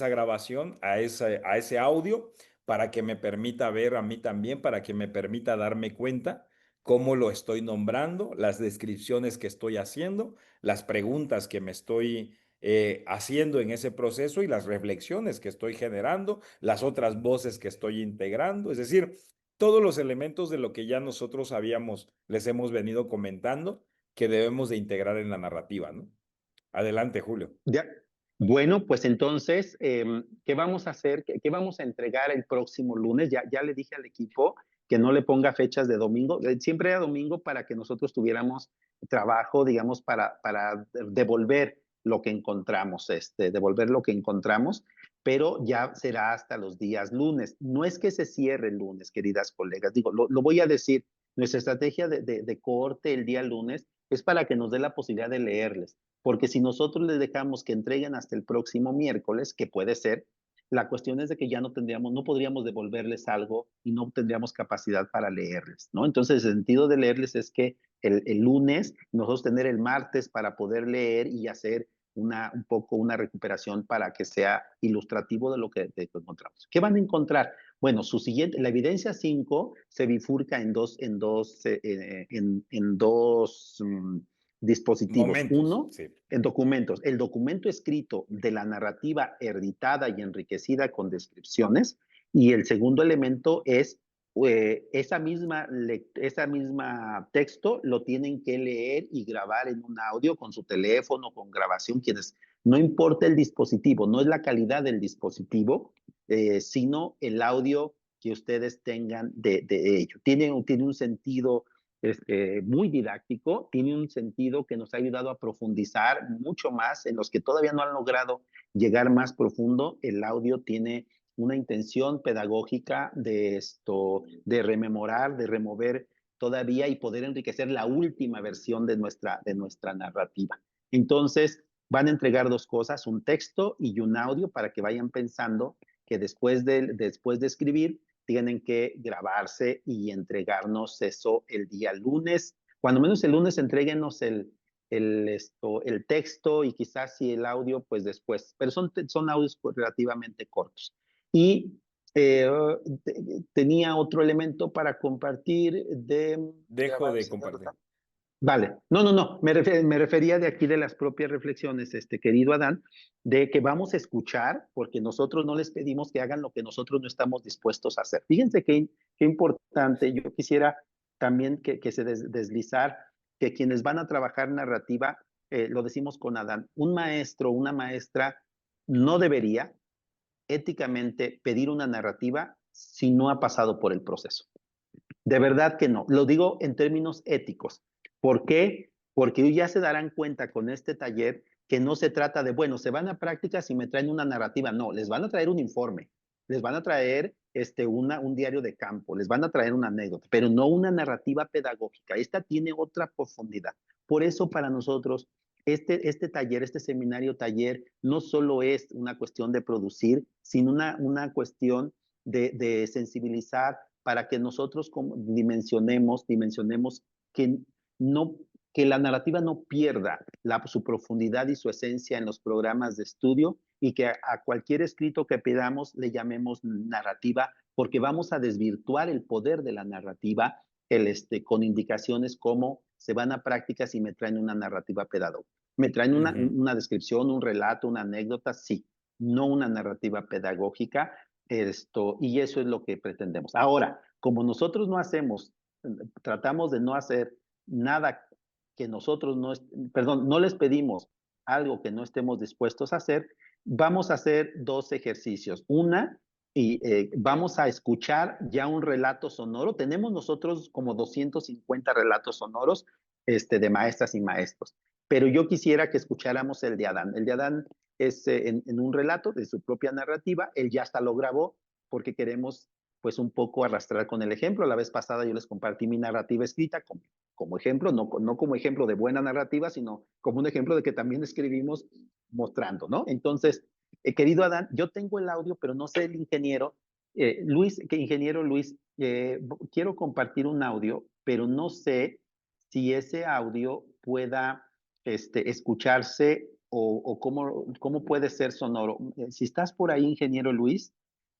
grabación, a ese audio, para que me permita ver a mí también, para que me permita darme cuenta cómo lo estoy nombrando, las descripciones que estoy haciendo, las preguntas que me estoy haciendo en ese proceso y las reflexiones que estoy generando, las otras voces que estoy integrando, es decir, todos los elementos de lo que ya nosotros les hemos venido comentando que debemos de integrar en la narrativa, ¿no? Adelante, Julio. Ya. Bueno, pues entonces, ¿qué vamos a hacer? ¿Qué vamos a entregar el próximo lunes? Ya le dije al equipo que no le ponga fechas de domingo. Siempre era domingo para que nosotros tuviéramos trabajo, digamos, para devolver lo que encontramos, devolver lo que encontramos, pero ya será hasta los días lunes. No es que se cierre el lunes, queridas colegas. Digo, lo voy a decir, nuestra estrategia de corte el día lunes es para que nos dé la posibilidad de leerles. Porque si nosotros les dejamos que entreguen hasta el próximo miércoles, que puede ser, la cuestión es de que ya no podríamos devolverles algo y no tendríamos capacidad para leerles, ¿no? Entonces, el sentido de leerles es que el lunes, nosotros tener el martes para poder leer y hacer un poco una recuperación para que sea ilustrativo de lo que encontramos. ¿Qué van a encontrar? Bueno, la evidencia 5 se bifurca en dos dispositivos. Momentos, Uno, sí. en documentos. El documento escrito de la narrativa editada y enriquecida con descripciones. Y el segundo elemento es esa misma texto lo tienen que leer y grabar en un audio con su teléfono, con grabación, no importa el dispositivo, no es la calidad del dispositivo, sino el audio que ustedes tengan de ello. Tiene un sentido muy didáctico, tiene un sentido que nos ha ayudado a profundizar mucho más en los que todavía no han logrado llegar más profundo. El audio tiene una intención pedagógica de rememorar, de remover todavía y poder enriquecer la última versión de nuestra narrativa. Entonces, van a entregar 2 cosas, un texto y un audio para que vayan pensando que después de escribir, tienen que grabarse y entregarnos eso el día lunes. Cuando menos el lunes, entréguenos el texto y quizás si el audio, pues después. Pero son audios relativamente cortos. Y tenía otro elemento para compartir Dejo de compartir. Vale, no, me refería de aquí de las propias reflexiones, querido Adán, de que vamos a escuchar, porque nosotros no les pedimos que hagan lo que nosotros no estamos dispuestos a hacer. Fíjense qué importante, yo quisiera también que se deslizar, que quienes van a trabajar narrativa, lo decimos con Adán, un maestro, una maestra no debería éticamente pedir una narrativa si no ha pasado por el proceso. De verdad que no. Lo digo en términos éticos. ¿Por qué? Porque ya se darán cuenta con este taller que no se trata de, bueno, se van a prácticas y me traen una narrativa. No, les van a traer un informe, les van a traer un diario de campo, les van a traer una anécdota, pero no una narrativa pedagógica. Esta tiene otra profundidad. Por eso para nosotros este taller, este seminario taller, no solo es una cuestión de producir, sino una cuestión de sensibilizar para que nosotros dimensionemos que, no, que la narrativa no pierda su profundidad y su esencia en los programas de estudio y que a cualquier escrito que pedamos le llamemos narrativa, porque vamos a desvirtuar el poder de la narrativa con indicaciones como se van a prácticas y me traen una narrativa pedagógica. Me traen una descripción, un relato, una anécdota, sí, no una narrativa pedagógica, y eso es lo que pretendemos. Ahora, como nosotros no hacemos, tratamos de no hacer nada que nosotros no les pedimos algo que no estemos dispuestos a hacer, vamos a hacer dos ejercicios. Vamos a escuchar ya un relato sonoro. Tenemos nosotros como 250 relatos sonoros de maestras y maestros, pero yo quisiera que escucháramos el de Adán. El de Adán es en un relato de su propia narrativa, él ya hasta lo grabó porque queremos pues un poco arrastrar con el ejemplo. La vez pasada yo les compartí mi narrativa escrita como ejemplo, no como ejemplo de buena narrativa, sino como un ejemplo de que también escribimos mostrando, ¿no? Entonces, querido Adán, yo tengo el audio, pero no sé el ingeniero. Ingeniero Luis, quiero compartir un audio, pero no sé si ese audio pueda escucharse o cómo puede ser sonoro. Si estás por ahí, ingeniero Luis,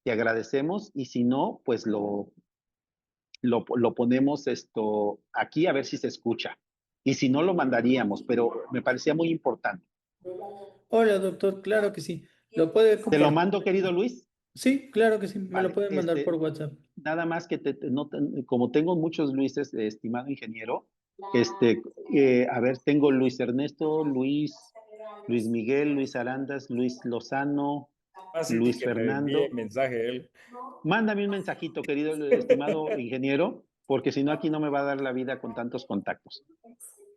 te agradecemos y si no, pues lo ponemos aquí a ver si se escucha. Y si no, lo mandaríamos, pero me parecía muy importante. Hola, doctor, claro que sí. ¿Lo puede ¿Te lo compartir? mando, querido Luis? Sí, claro que sí. Me Vale, lo puede mandar por WhatsApp. Nada más que como tengo muchos Luises, estimado ingeniero, a ver, tengo Luis Ernesto, Luis Miguel, Luis Arandas, Luis Lozano, Fácil Luis que me envíe Fernando. mensaje él. Mándame un mensajito, querido estimado ingeniero, porque si no aquí no me va a dar la vida con tantos contactos.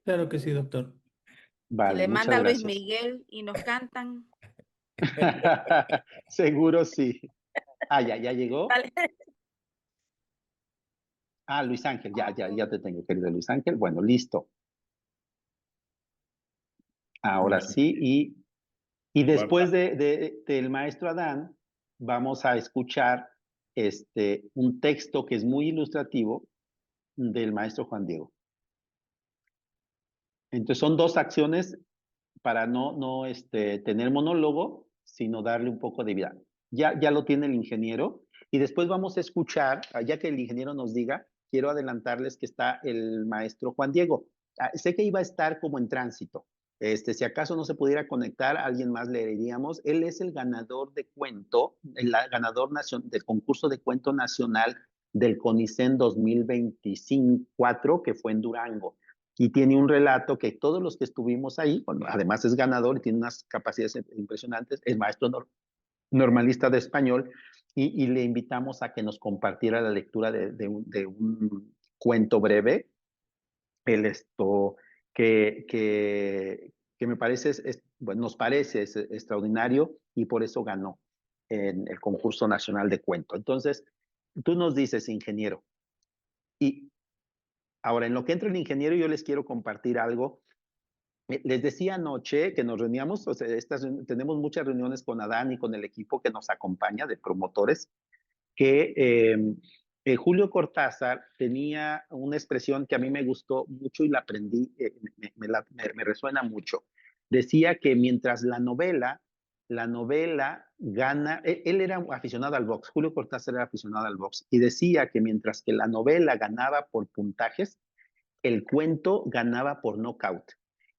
Claro que sí, doctor. Vale, Le muchas manda a Luis gracias. Miguel y nos cantan. Seguro sí. Ya llegó. Dale. Luis Ángel, ya te tengo, querido Luis Ángel. Bueno, listo. Ahora sí, y después del maestro Adán, vamos a escuchar un texto que es muy ilustrativo del maestro Juan Diego. Entonces son dos acciones para no tener monólogo, sino darle un poco de vida. Ya lo tiene el ingeniero y después vamos a escuchar, ya que el ingeniero nos diga, quiero adelantarles que está el maestro Juan Diego. Sé que iba a estar como en tránsito. Si acaso no se pudiera conectar, alguien más le diríamos. Él es el ganador de cuento, el ganador del concurso de cuento nacional del CONICEN 2024, que fue en Durango. Y tiene un relato que todos los que estuvimos ahí, bueno, además es ganador y tiene unas capacidades impresionantes, es maestro normalista de español, y le invitamos a que nos compartiera la lectura de un cuento breve, que me parece, bueno, nos parece extraordinario y por eso ganó en el concurso nacional de cuento. Entonces, tú nos dices, ingeniero, y ahora en lo que entra el ingeniero yo les quiero compartir algo. Les decía anoche que nos reuníamos, o sea, tenemos muchas reuniones con Adán y con el equipo que nos acompaña de promotores, que Julio Cortázar tenía una expresión que a mí me gustó mucho y la aprendí, me resuena mucho. Decía que mientras la novela gana, él era aficionado al box, Julio Cortázar era aficionado al box, y decía que mientras que la novela ganaba por puntajes, el cuento ganaba por nocaut.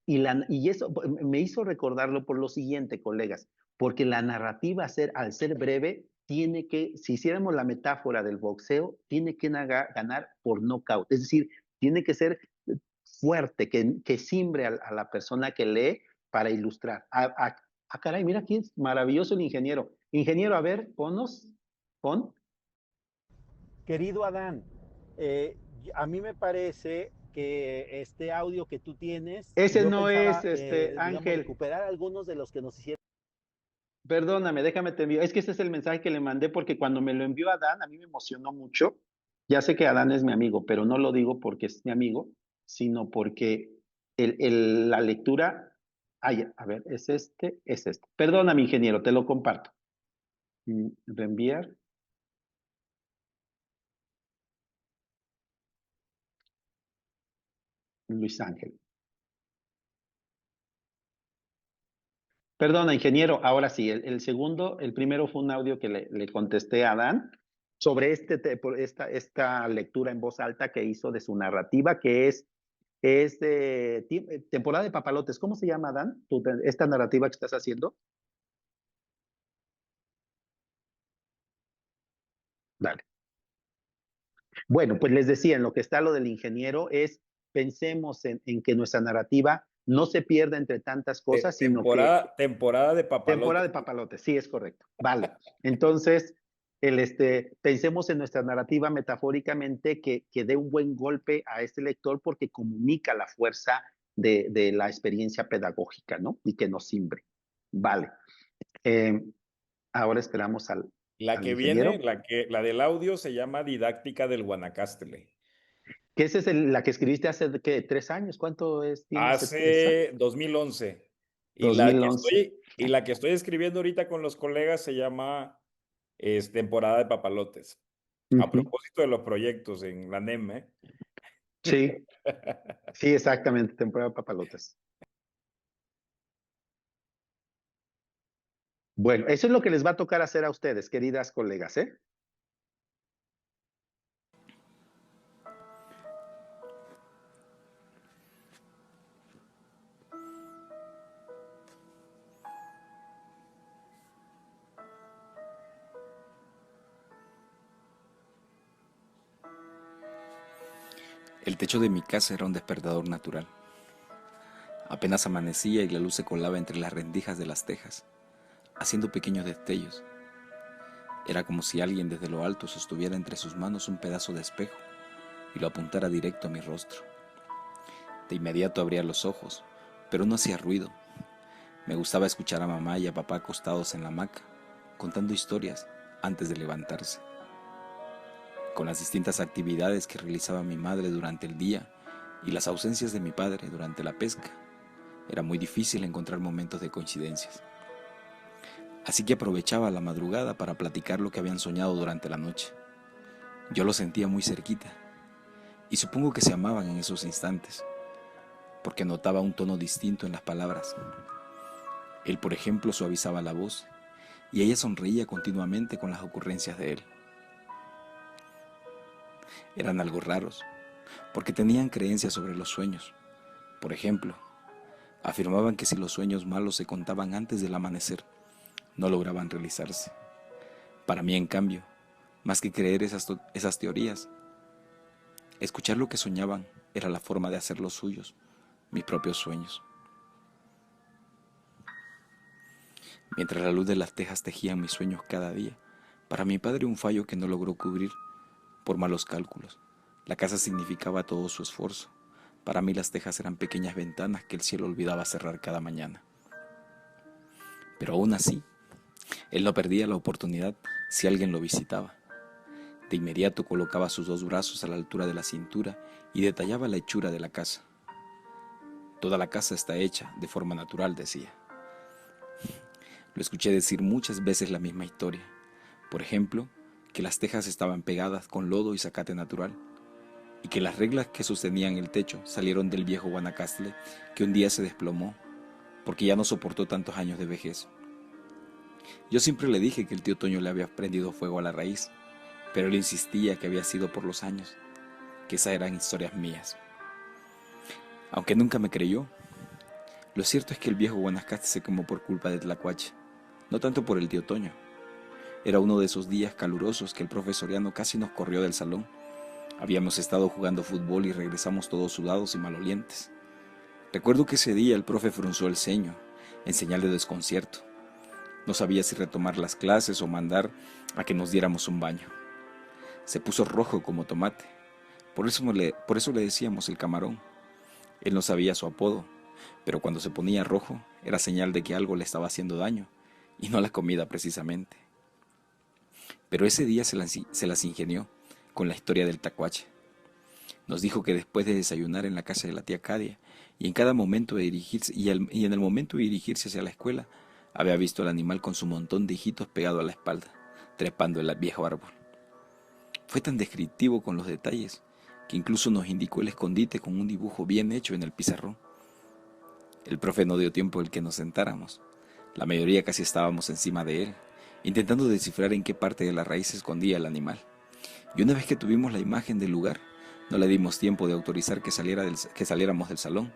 Y eso me hizo recordarlo por lo siguiente, colegas, porque la narrativa, al ser breve, tiene que, si hiciéramos la metáfora del boxeo, tiene que ganar por nocaut. Es decir, tiene que ser fuerte, que simbre a la persona que lee para ilustrar. Caray, mira aquí es maravilloso el ingeniero. Ingeniero, a ver, pon. Querido Adán, a mí me parece que este audio que tú tienes, Ese yo no pensaba, es, digamos, Ángel. recuperar algunos de los que nos hicieron. Perdóname, déjame te envío. Es que ese es el mensaje que le mandé porque cuando me lo envió Adán, a mí me emocionó mucho. Ya sé que Adán es mi amigo, pero no lo digo porque es mi amigo, sino porque la lectura. Ay, a ver, es este. Perdóname, ingeniero, te lo comparto. Reenviar. Luis Ángel. Perdona, ingeniero, ahora sí, el segundo, el primero fue un audio que le contesté a Adán sobre esta lectura en voz alta que hizo de su narrativa, que es de temporada de papalotes. ¿Cómo se llama, Adán, esta narrativa que estás haciendo? Vale. Bueno, pues les decía, en lo que está lo del ingeniero pensemos en que nuestra narrativa no se pierda entre tantas cosas, sino que... Temporada de papalotes. Temporada de papalotes, sí, es correcto. Vale. Entonces, pensemos en nuestra narrativa metafóricamente que dé un buen golpe a este lector porque comunica la fuerza de la experiencia pedagógica, ¿no? Y que nos simbre. Vale. Ahora esperamos al ingeniero. La del audio se llama Didáctica del Guanacaste. Que esa es la que escribiste hace, ¿qué? 3 años. ¿Cuánto es? Hace 2011. 2011. Y la que estoy escribiendo ahorita con los colegas se llama Temporada de papalotes. A propósito de los proyectos en la NEM, ¿eh? Sí, sí, exactamente, temporada de papalotes. Bueno, eso es lo que les va a tocar hacer a ustedes, queridas colegas, ¿eh? El techo de mi casa era un despertador natural. Apenas amanecía y la luz se colaba entre las rendijas de las tejas, haciendo pequeños destellos. Era como si alguien desde lo alto sostuviera entre sus manos un pedazo de espejo y lo apuntara directo a mi rostro. De inmediato abría los ojos, pero no hacía ruido. Me gustaba escuchar a mamá y a papá acostados en la hamaca, contando historias antes de levantarse. Con las distintas actividades que realizaba mi madre durante el día y las ausencias de mi padre durante la pesca, era muy difícil encontrar momentos de coincidencias. Así que aprovechaba la madrugada para platicar lo que habían soñado durante la noche. Yo lo sentía muy cerquita, y supongo que se amaban en esos instantes, porque notaba un tono distinto en las palabras. Él, por ejemplo, suavizaba la voz, y ella sonreía continuamente con las ocurrencias de él. Eran algo raros, porque tenían creencias sobre los sueños. Por ejemplo, afirmaban que si los sueños malos se contaban antes del amanecer, no lograban realizarse. Para mí, en cambio, más que creer esas teorías, escuchar lo que soñaban era la forma de hacer los suyos, mis propios sueños. Mientras la luz de las tejas tejía mis sueños cada día, para mi padre un fallo que no logró cubrir por malos cálculos. La casa significaba todo su esfuerzo. Para mí las tejas eran pequeñas ventanas que el cielo olvidaba cerrar cada mañana. Pero aún así, él no perdía la oportunidad si alguien lo visitaba. De inmediato colocaba sus 2 brazos a la altura de la cintura y detallaba la hechura de la casa. Toda la casa está hecha de forma natural, decía. Lo escuché decir muchas veces la misma historia. Por ejemplo, que las tejas estaban pegadas con lodo y zacate natural, y que las reglas que sostenían el techo salieron del viejo Guanacaste que un día se desplomó, porque ya no soportó tantos años de vejez. Yo siempre le dije que el tío Toño le había prendido fuego a la raíz, pero él insistía que había sido por los años, que esas eran historias mías. aunque nunca me creyó. Lo cierto es que el viejo Guanacaste se quemó por culpa de Tlacuache, no tanto por el tío Toño. Era uno de esos días calurosos que el profe Soriano casi nos corrió del salón. Habíamos estado jugando fútbol y regresamos todos sudados y malolientes. Recuerdo que ese día el profe frunció el ceño, en señal de desconcierto. No sabía si retomar las clases o mandar a que nos diéramos un baño. Se puso rojo como tomate. Por eso le decíamos el camarón. Él no sabía su apodo, pero cuando se ponía rojo era señal de que algo le estaba haciendo daño, y no la comida precisamente. Pero ese día se las ingenió con la historia del tacuache. Nos dijo que después de desayunar en la casa de la tía Cadia y en cada momento de dirigirse y en el momento de dirigirse hacia la escuela, había visto al animal con su montón de hijitos pegado a la espalda, trepando el viejo árbol. Fue tan descriptivo con los detalles que incluso nos indicó el escondite con un dibujo bien hecho en el pizarrón. El profe no dio tiempo el que nos sentáramos. La mayoría casi estábamos encima de él, intentando descifrar en qué parte de la raíz se escondía el animal. Y una vez que tuvimos la imagen del lugar, no le dimos tiempo de autorizar que saliéramos del salón.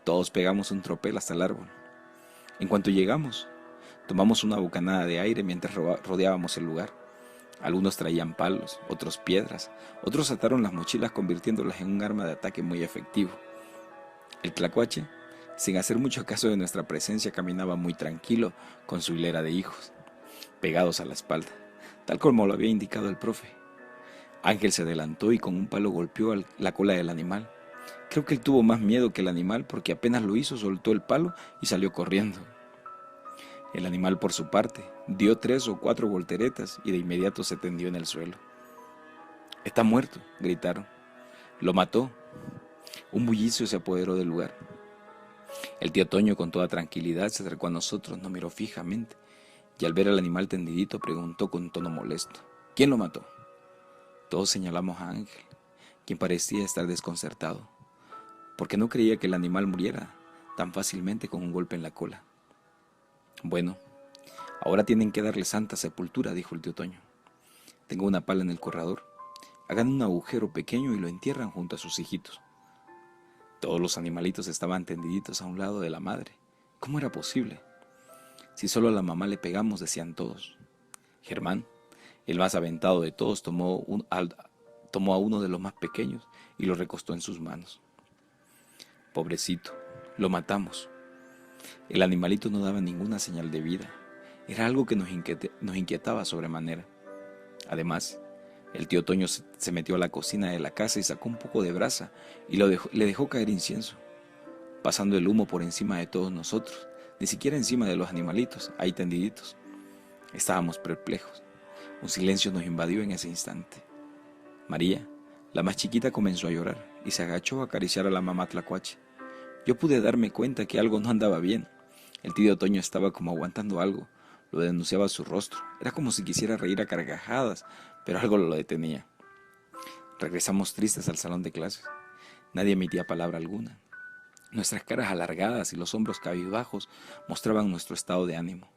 Todos pegamos un tropel hasta el árbol. En cuanto llegamos, tomamos una bocanada de aire mientras rodeábamos el lugar. Algunos traían palos, otros piedras, otros ataron las mochilas convirtiéndolas en un arma de ataque muy efectivo. El tlacuache, sin hacer mucho caso de nuestra presencia, caminaba muy tranquilo con su hilera de hijos, pegados a la espalda, tal como lo había indicado el profe. Ángel se adelantó y con un palo golpeó la cola del animal. Creo que él tuvo más miedo que el animal porque apenas lo hizo, soltó el palo y salió corriendo. El animal, por su parte, dio 3 o 4 volteretas y de inmediato se tendió en el suelo. «Está muerto», gritaron. «Lo mató». Un bullicio se apoderó del lugar. El tío Toño, con toda tranquilidad, se acercó a nosotros, nos miró fijamente y al ver al animal tendidito preguntó con tono molesto: «¿Quién lo mató?». Todos señalamos a Ángel, quien parecía estar desconcertado, porque no creía que el animal muriera tan fácilmente con un golpe en la cola. «Bueno, ahora tienen que darle santa sepultura», dijo el tío Toño. «Tengo una pala en el corredor. Hagan un agujero pequeño y lo entierran junto a sus hijitos». Todos los animalitos estaban tendiditos a un lado de la madre. ¿Cómo era posible? Si solo a la mamá le pegamos, decían todos. Germán, el más aventado de todos, tomó a uno de los más pequeños y lo recostó en sus manos. «Pobrecito, lo matamos». El animalito no daba ninguna señal de vida. Era algo que nos inquietaba sobremanera. Además, el tío Toño se metió a la cocina de la casa y sacó un poco de brasa y le dejó caer incienso, pasando el humo por encima de todos nosotros, ni siquiera encima de los animalitos, ahí tendiditos. Estábamos perplejos. Un silencio nos invadió en ese instante. María, la más chiquita, comenzó a llorar y se agachó a acariciar a la mamá tlacuache. Yo pude darme cuenta que algo no andaba bien. El tío Toño estaba como aguantando algo. Lo denunciaba su rostro. Era como si quisiera reír a carcajadas, pero algo lo detenía. Regresamos tristes al salón de clases. Nadie emitía palabra alguna. Nuestras caras alargadas y los hombros cabizbajos mostraban nuestro estado de ánimo.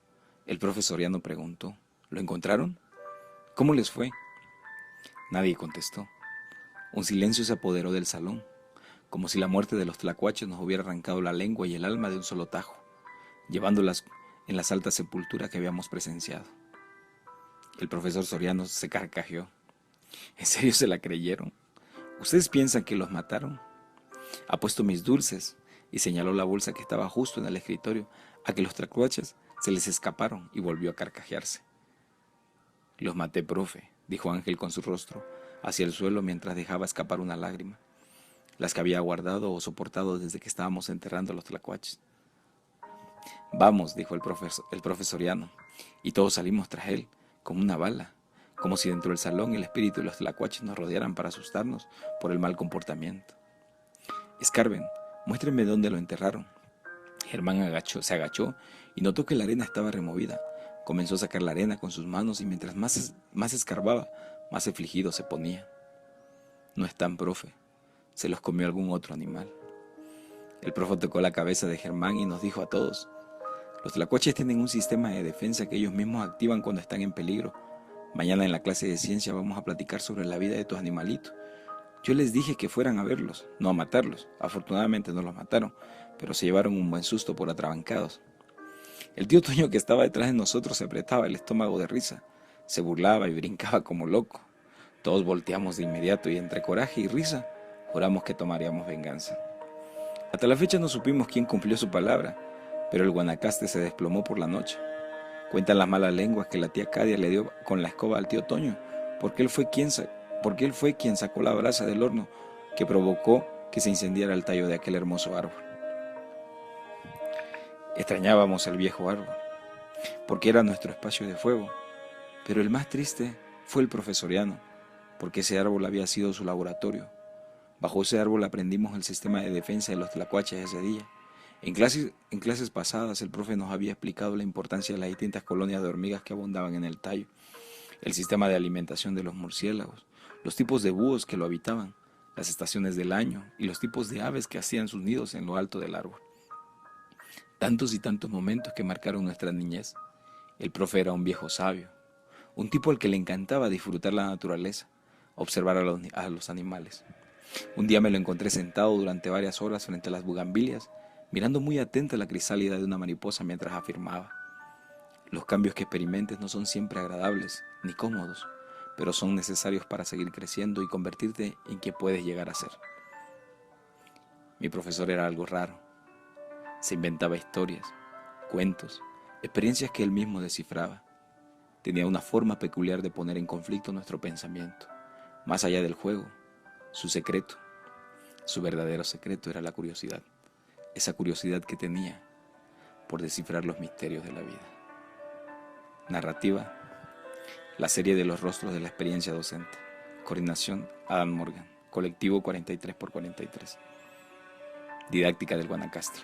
El profe Soriano preguntó: ¿Lo encontraron? ¿Cómo les fue? Nadie contestó. Un silencio se apoderó del salón, como si la muerte de los tlacuaches nos hubiera arrancado la lengua y el alma de un solo tajo, llevándolas en la santa sepultura que habíamos presenciado. El profesor Soriano se carcajeó. ¿En serio se la creyeron? ¿Ustedes piensan que los mataron? Apuesto mis dulces, y señaló la bolsa que estaba justo en el escritorio, a que los tlacuaches se les escaparon, y volvió a carcajearse. Los maté, profe, dijo Ángel con su rostro hacia el suelo mientras dejaba escapar una lágrima, las que había guardado o soportado desde que estábamos enterrando a los tlacuaches. Vamos, dijo el profe Soriano, y todos salimos tras él, como una bala, como si dentro del salón el espíritu de los tlacuaches nos rodearan para asustarnos por el mal comportamiento. Escarben, muéstrenme dónde lo enterraron. Germán se agachó y notó que la arena estaba removida. Comenzó a sacar la arena con sus manos y mientras más escarbaba, más afligido se ponía. No están, profe. Se los comió algún otro animal. El profe tocó la cabeza de Germán y nos dijo a todos: los tlacuaches tienen un sistema de defensa que ellos mismos activan cuando están en peligro. Mañana en la clase de ciencia vamos a platicar sobre la vida de tus animalitos. Yo les dije que fueran a verlos, no a matarlos. Afortunadamente no los mataron, pero se llevaron un buen susto por atrabancados. El tío Toño que estaba detrás de nosotros se apretaba el estómago de risa, se burlaba y brincaba como loco. Todos volteamos de inmediato y entre coraje y risa juramos que tomaríamos venganza. Hasta la fecha no supimos quién cumplió su palabra, pero el Guanacaste se desplomó por la noche. Cuentan las malas lenguas que la tía Cadia le dio con la escoba al tío Toño, porque él fue quien sacó la brasa del horno que provocó que se incendiara el tallo de aquel hermoso árbol. Extrañábamos al viejo árbol, porque era nuestro espacio de fuego, pero el más triste fue el profesoriano, porque ese árbol había sido su laboratorio. Bajo ese árbol aprendimos el sistema de defensa de los tlacuaches ese día. En clases pasadas el profe nos había explicado la importancia de las distintas colonias de hormigas que abundaban en el tallo, el sistema de alimentación de los murciélagos, los tipos de búhos que lo habitaban, las estaciones del año y los tipos de aves que hacían sus nidos en lo alto del árbol. Tantos y tantos momentos que marcaron nuestra niñez. El profe era un viejo sabio, un tipo al que le encantaba disfrutar la naturaleza, observar a los animales. Un día me lo encontré sentado durante varias horas frente a las bugambilias, mirando muy atenta la crisálida de una mariposa mientras afirmaba: los cambios que experimentes no son siempre agradables ni cómodos, pero son necesarios para seguir creciendo y convertirte en quien puedes llegar a ser. Mi profesor era algo raro. Se inventaba historias, cuentos, experiencias que él mismo descifraba. Tenía una forma peculiar de poner en conflicto nuestro pensamiento. Más allá del juego, su secreto, su verdadero secreto era la curiosidad. Esa curiosidad que tenía por descifrar los misterios de la vida. Narrativa: la serie de los rostros de la experiencia docente. Coordinación: Adam Morgan. Colectivo 43x43. Didáctica del Guanacaste.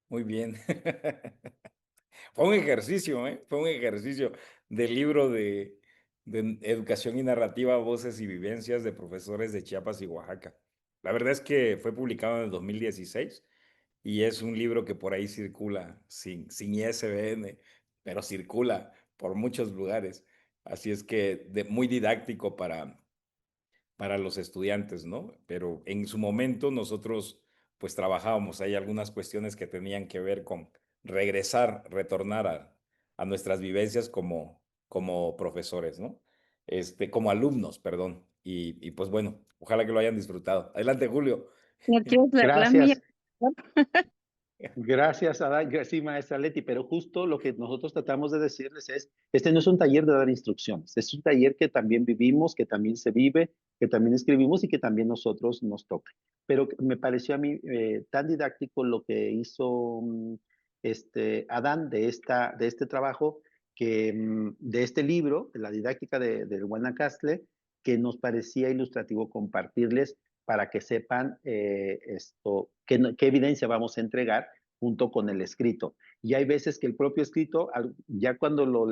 Muy bien. Fue un ejercicio, ¿eh? Fue un ejercicio del libro de Educación y Narrativa, Voces y Vivencias de profesores de Chiapas y Oaxaca. La verdad es que fue publicado en el 2016 y es un libro que por ahí circula sin ISBN, pero circula por muchos lugares. Así es que muy didáctico para los estudiantes, ¿no? Pero en su momento nosotros pues trabajábamos, hay algunas cuestiones que tenían que ver con retornar a nuestras vivencias como profesores, ¿no? Como alumnos, perdón. Y pues bueno, ojalá que lo hayan disfrutado. Adelante, Julio. Y aquí es la mía. Gracias. Gracias, Adán. Sí, maestra Leti, pero justo lo que nosotros tratamos de decirles es, este no es un taller de dar instrucciones, es un taller que también vivimos, que también se vive, que también escribimos y que también nosotros nos toca. Pero me pareció a mí tan didáctico lo que hizo Adán de este trabajo, de este libro, de la didáctica del Guanacaste, que nos parecía ilustrativo compartirles para que sepan qué evidencia vamos a entregar junto con el escrito. Y hay veces que el propio escrito, ya cuando lo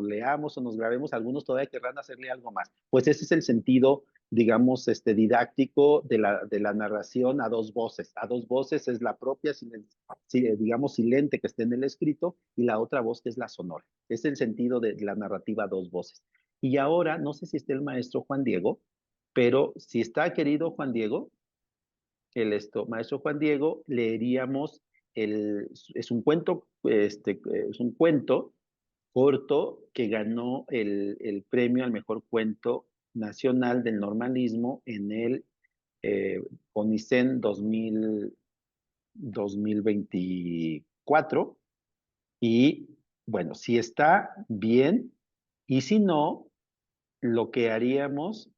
leamos o nos grabemos, algunos todavía querrán hacerle algo más. Pues ese es el sentido, digamos, didáctico de la narración a dos voces. A dos voces es la propia, digamos, silente que esté en el escrito y la otra voz que es la sonora. Es el sentido de la narrativa a dos voces. Y ahora, no sé si está el maestro Juan Diego, pero si está, querido Juan Diego, maestro Juan Diego, leeríamos es un cuento, es un cuento corto que ganó el premio al mejor cuento nacional del normalismo en el CONICEN 2024. Y bueno, si está bien, y si no, lo que haríamos,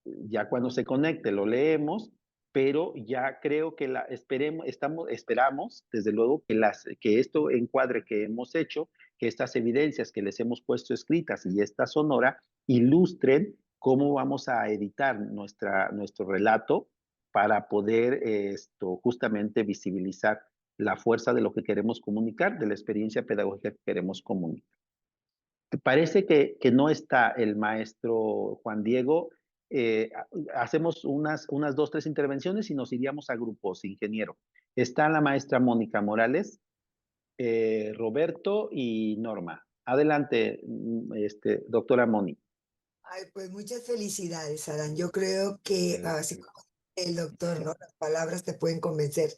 ya cuando se conecte lo leemos, pero ya creo que esperamos, desde luego, que esto encuadre que hemos hecho, que estas evidencias que les hemos puesto escritas y esta sonora ilustren cómo vamos a editar nuestro relato para poder justamente visibilizar la fuerza de lo que queremos comunicar, de la experiencia pedagógica que queremos comunicar. Parece que no está el maestro Juan Diego. Hacemos unas 2, 3 intervenciones y nos iríamos a grupos, ingeniero. Está la maestra Mónica Morales, Roberto y Norma. Adelante, doctora Moni. Ay, pues muchas felicidades, Adán. Yo creo que, así como el doctor, ¿no? Las palabras te pueden convencer,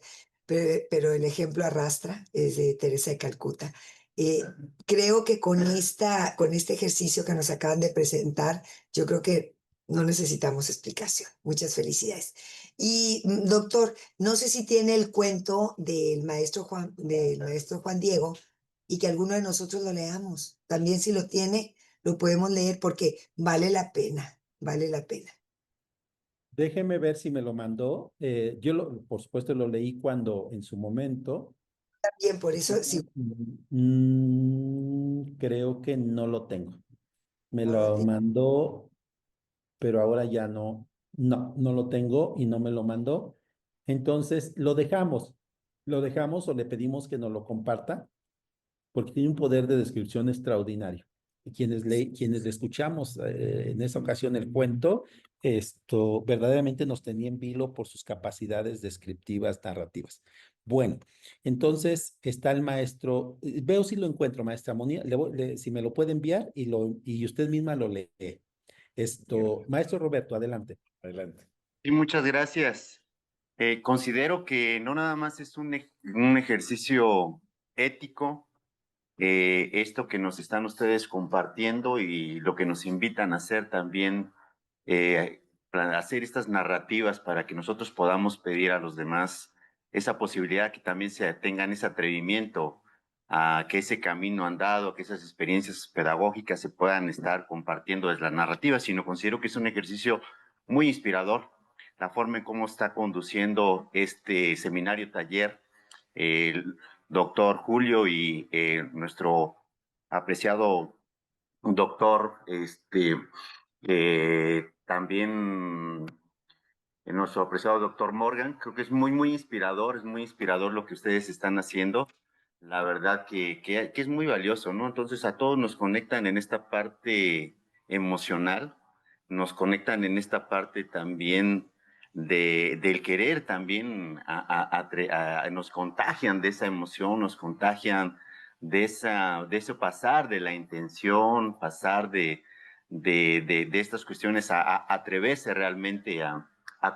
pero el ejemplo arrastra, es de Teresa de Calcuta. Creo que con este ejercicio que nos acaban de presentar, yo creo que no necesitamos explicación. Muchas felicidades. Y, doctor, no sé si tiene el cuento del maestro Juan Diego y que alguno de nosotros lo leamos. También si lo tiene, lo podemos leer porque vale la pena, vale la pena. Déjeme ver si me lo mandó. Por supuesto, lo leí cuando en su momento. También por eso, sí. Creo que no lo tengo. Me lo mandó, pero ahora ya no. No lo tengo y no me lo mandó. Entonces, lo dejamos o le pedimos que nos lo comparta, porque tiene un poder de descripción extraordinario. Quienes le escuchamos en esa ocasión el cuento, verdaderamente nos tenía en vilo por sus capacidades descriptivas, narrativas. Bueno, entonces está el maestro, veo si lo encuentro, maestra Monia, si me lo puede enviar y usted misma lo lee. Maestro Roberto, adelante. Adelante. Sí, muchas gracias. Considero que no nada más es un ejercicio ético, esto que nos están ustedes compartiendo y lo que nos invitan a hacer también, para hacer estas narrativas para que nosotros podamos pedir a los demás esa posibilidad que también se tengan ese atrevimiento a que ese camino andado, que esas experiencias pedagógicas se puedan estar compartiendo desde las narrativas, sino considero que es un ejercicio muy inspirador la forma en cómo está conduciendo este seminario taller el doctor Julio y nuestro apreciado doctor, también nuestro apreciado doctor Morgan. Creo que es muy inspirador lo que ustedes están haciendo. La verdad que es muy valioso, ¿no? Entonces a todos nos conectan en esta parte emocional, nos conectan en esta parte también del querer también, nos contagian de esa emoción, nos contagian de ese pasar de la intención, pasar de estas cuestiones a atreverse realmente a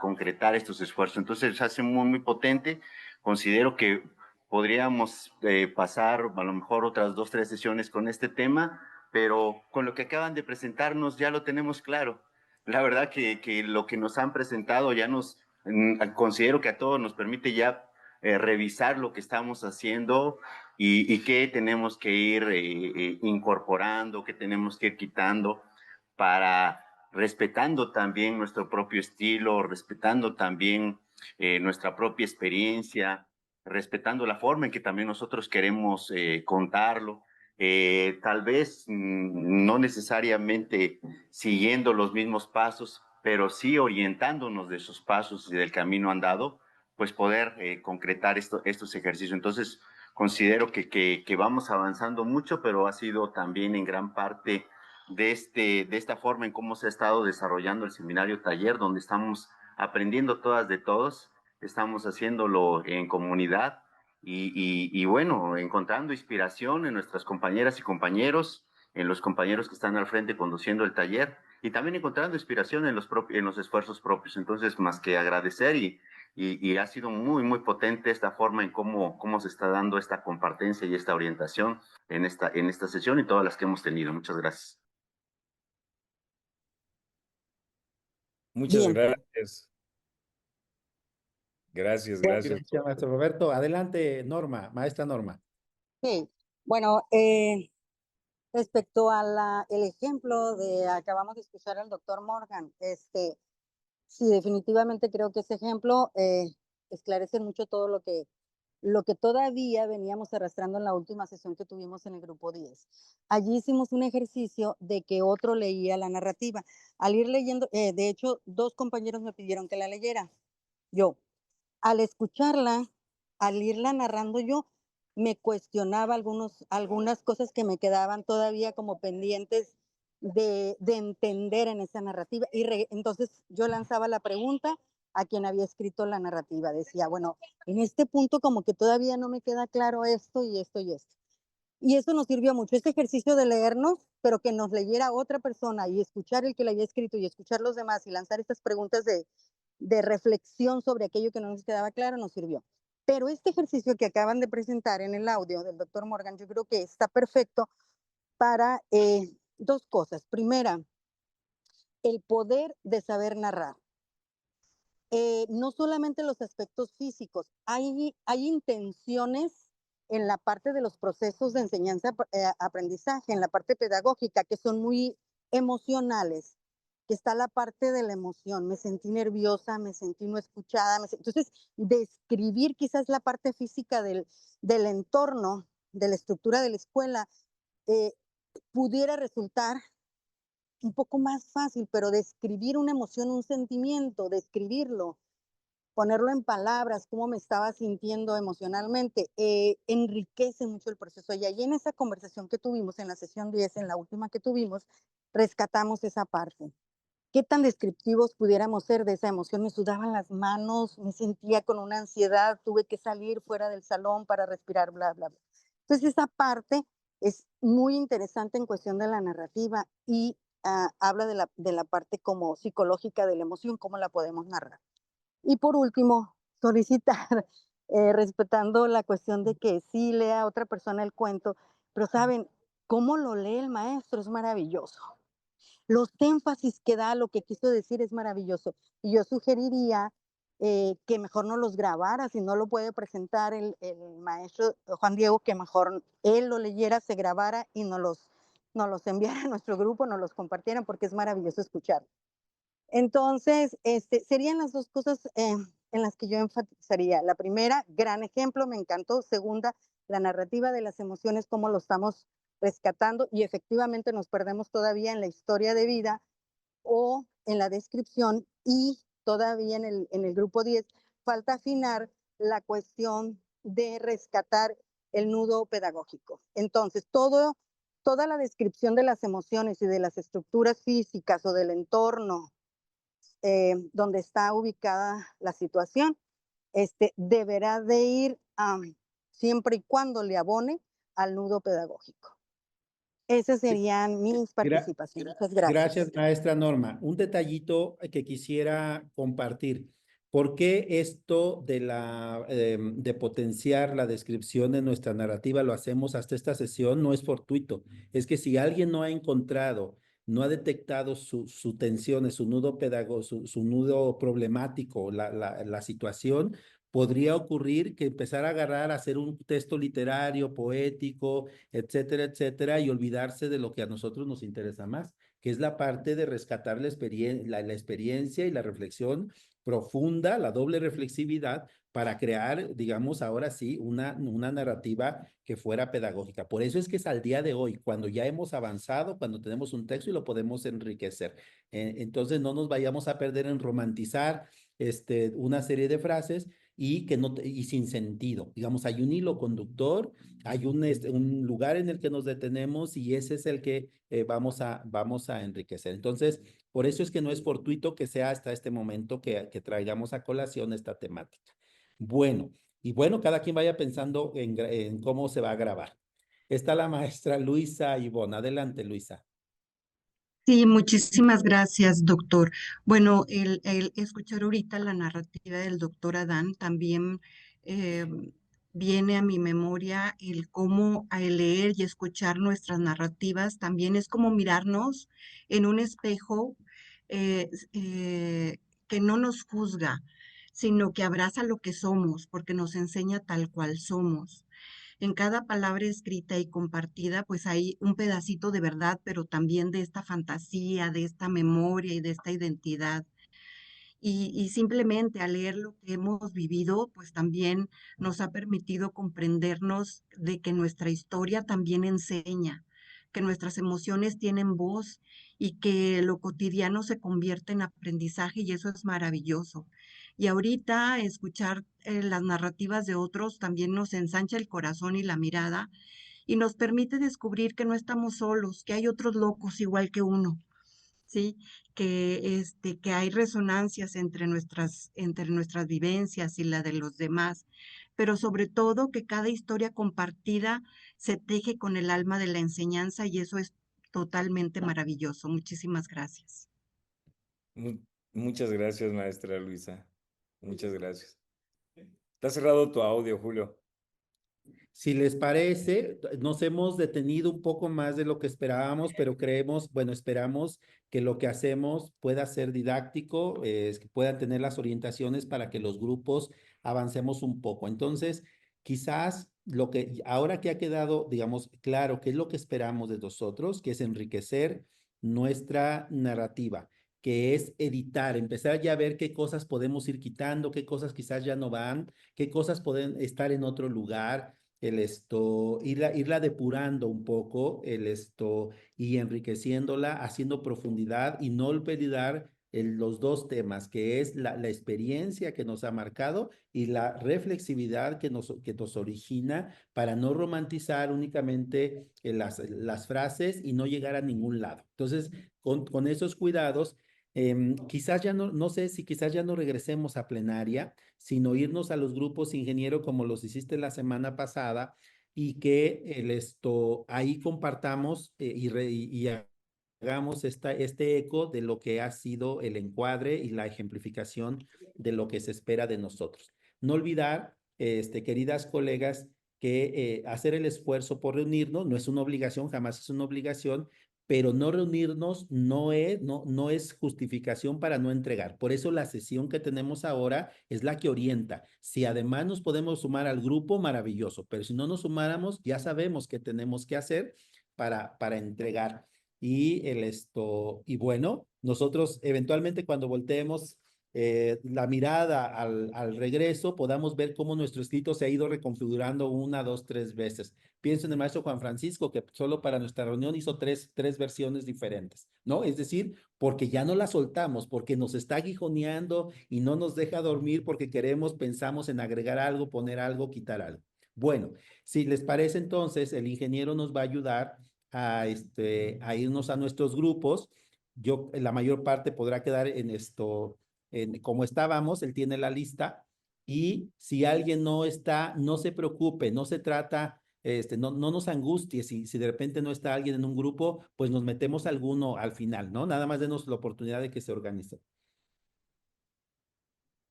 concretar estos esfuerzos. Entonces se hace muy potente. Considero que podríamos pasar a lo mejor otras 2, 3 sesiones con este tema, pero con lo que acaban de presentarnos ya lo tenemos claro. La verdad que lo que nos han presentado ya considero que a todos nos permite ya revisar lo que estamos haciendo y qué tenemos que ir incorporando, qué tenemos que ir quitando para respetando también nuestro propio estilo, respetando también nuestra propia experiencia, respetando la forma en que también nosotros queremos contarlo. Tal vez no necesariamente siguiendo los mismos pasos, pero sí orientándonos de esos pasos y del camino andado, pues poder concretar estos ejercicios. Entonces, considero que vamos avanzando mucho, pero ha sido también en gran parte de esta forma en cómo se ha estado desarrollando el seminario taller, donde estamos aprendiendo todas de todos, estamos haciéndolo en comunidad y bueno, encontrando inspiración en nuestras compañeras y compañeros, en los compañeros que están al frente conduciendo el taller y también encontrando inspiración en los esfuerzos propios. Entonces, más que agradecer y ha sido muy potente esta forma en cómo se está dando esta compartencia y esta orientación en esta sesión y todas las que hemos tenido. Muchas gracias. Muchas gracias. Gracias. Gracias, maestro Roberto. Adelante, Norma, maestra Norma. Sí, bueno, respecto a el ejemplo acabamos de escuchar al doctor Morgan, sí, definitivamente creo que ese ejemplo esclarece mucho todo lo que todavía veníamos arrastrando en la última sesión que tuvimos en el grupo 10. Allí hicimos un ejercicio de que otro leía la narrativa. Al ir leyendo, de hecho, 2 compañeros me pidieron que la leyera. Yo, al escucharla, al irla narrando yo, me cuestionaba algunas cosas que me quedaban todavía como pendientes de entender en esa narrativa. Entonces yo lanzaba la pregunta a quien había escrito la narrativa. Decía, bueno, en este punto como que todavía no me queda claro esto y esto y esto. Y eso nos sirvió mucho, este ejercicio de leernos, pero que nos leyera otra persona y escuchar el que la había escrito y escuchar los demás y lanzar estas preguntas de reflexión sobre aquello que no nos quedaba claro, nos sirvió. Pero este ejercicio que acaban de presentar en el audio del doctor Morgan, yo creo que está perfecto para dos cosas. Primera, el poder de saber narrar. No solamente los aspectos físicos, hay intenciones en la parte de los procesos de enseñanza-aprendizaje, en la parte pedagógica, que son muy emocionales, que está la parte de la emoción. Me sentí nerviosa, me sentí no escuchada. Entonces, describir quizás la parte física del entorno, de la estructura de la escuela, pudiera resultar un poco más fácil, pero describir una emoción, un sentimiento, describirlo, ponerlo en palabras, cómo me estaba sintiendo emocionalmente, enriquece mucho el proceso. Y ahí en esa conversación que tuvimos en la sesión 10, en la última que tuvimos, rescatamos esa parte. ¿Qué tan descriptivos pudiéramos ser de esa emoción? Me sudaban las manos, me sentía con una ansiedad, tuve que salir fuera del salón para respirar, bla, bla, bla. Entonces esa parte es muy interesante en cuestión de la narrativa y habla de la parte como psicológica de la emoción, cómo la podemos narrar. Y por último, solicitar, respetando la cuestión de que sí lea a otra persona el cuento, pero saben, cómo lo lee el maestro es maravilloso. Los énfasis que da, lo que quiso decir es maravilloso. Y yo sugeriría que mejor no los grabara, si no lo puede presentar el maestro Juan Diego, que mejor él lo leyera, se grabara y nos los enviara a nuestro grupo, nos los compartieran, porque es maravilloso escuchar. Entonces, serían las dos cosas en las que yo enfatizaría. La primera, gran ejemplo, me encantó. Segunda, la narrativa de las emociones, cómo lo estamos rescatando y efectivamente nos perdemos todavía en la historia de vida o en la descripción y todavía en el grupo 10 falta afinar la cuestión de rescatar el nudo pedagógico. Entonces, toda la descripción de las emociones y de las estructuras físicas o del entorno donde está ubicada la situación, deberá de ir siempre y cuando le abone al nudo pedagógico. Esas serían mis participaciones. Muchas gracias. Gracias, maestra Norma. Un detallito que quisiera compartir. ¿Por qué esto de potenciar la descripción de nuestra narrativa lo hacemos hasta esta sesión? No es fortuito. Es que si alguien no ha encontrado, no ha detectado su tensión, su nudo su nudo problemático, la situación, podría ocurrir que empezara a agarrar a hacer un texto literario, poético, etcétera, etcétera, y olvidarse de lo que a nosotros nos interesa más, que es la parte de rescatar la experiencia y la reflexión profunda, la doble reflexividad, para crear, digamos, ahora sí, una narrativa que fuera pedagógica. Por eso es que es al día de hoy, cuando ya hemos avanzado, cuando tenemos un texto y lo podemos enriquecer. Entonces no nos vayamos a perder en romantizar una serie de frases y sin sentido. Digamos, hay un hilo conductor, hay un lugar en el que nos detenemos y ese es el que vamos a enriquecer. Entonces, por eso es que no es fortuito que sea hasta este momento que traigamos a colación esta temática. Bueno, y bueno, cada quien vaya pensando en cómo se va a grabar. Está la maestra Luisa Ivonne. Adelante, Luisa. Sí, muchísimas gracias, doctor. Bueno, el escuchar ahorita la narrativa del doctor Adán también viene a mi memoria el cómo al leer y escuchar nuestras narrativas también es como mirarnos en un espejo que no nos juzga, sino que abraza lo que somos, porque nos enseña tal cual somos. En cada palabra escrita y compartida, pues hay un pedacito de verdad, pero también de esta fantasía, de esta memoria y de esta identidad. Y simplemente al leer lo que hemos vivido, pues también nos ha permitido comprendernos de que nuestra historia también enseña, que nuestras emociones tienen voz y que lo cotidiano se convierte en aprendizaje y eso es maravilloso. Y ahorita escuchar las narrativas de otros también nos ensancha el corazón y la mirada y nos permite descubrir que no estamos solos, que hay otros locos igual que uno, ¿sí? Que hay resonancias entre nuestras vivencias y la de los demás, pero sobre todo que cada historia compartida se teje con el alma de la enseñanza y eso es totalmente maravilloso. Muchísimas gracias. Muchas gracias, maestra Luisa. Muchas gracias. Está cerrado tu audio, Julio. Si les parece, nos hemos detenido un poco más de lo que esperábamos, pero creemos, bueno, esperamos que lo que hacemos pueda ser didáctico, que puedan tener las orientaciones para que los grupos avancemos un poco. Entonces, quizás ahora que ha quedado, digamos, claro qué es lo que esperamos de nosotros, que es enriquecer nuestra narrativa, que es editar, empezar ya a ver qué cosas podemos ir quitando, qué cosas quizás ya no van, qué cosas pueden estar en otro lugar, irla depurando un poco, y enriqueciéndola, haciendo profundidad y no olvidar los dos temas, que es la experiencia que nos ha marcado y la reflexividad que nos origina para no romantizar únicamente las frases y no llegar a ningún lado. Entonces, con esos cuidados, quizás ya no sé si quizás ya no regresemos a plenaria, sino irnos a los grupos ingeniero como los hiciste la semana pasada y que ahí compartamos y hagamos este eco de lo que ha sido el encuadre y la ejemplificación de lo que se espera de nosotros. No olvidar, queridas colegas, que hacer el esfuerzo por reunirnos no es una obligación, jamás es una obligación, pero no reunirnos no es justificación para no entregar. Por eso la sesión que tenemos ahora es la que orienta. Si además nos podemos sumar al grupo, maravilloso, pero si no nos sumáramos, ya sabemos qué tenemos que hacer para entregar. Y bueno, nosotros eventualmente cuando volteemos la mirada al regreso, podamos ver cómo nuestro escrito se ha ido reconfigurando 1, 2, 3 veces. Pienso en el maestro Juan Francisco, que solo para nuestra reunión hizo tres versiones diferentes, ¿no? Es decir, porque ya no la soltamos, porque nos está aguijoneando y no nos deja dormir porque pensamos en agregar algo, poner algo, quitar algo. Bueno, si les parece entonces, el ingeniero nos va a ayudar a irnos a nuestros grupos. La mayor parte podrá quedar como estábamos, él tiene la lista, y si alguien no está, no se preocupe, no se trata, no nos angustie si de repente no está alguien en un grupo, pues nos metemos alguno al final, ¿no? Nada más denos la oportunidad de que se organice.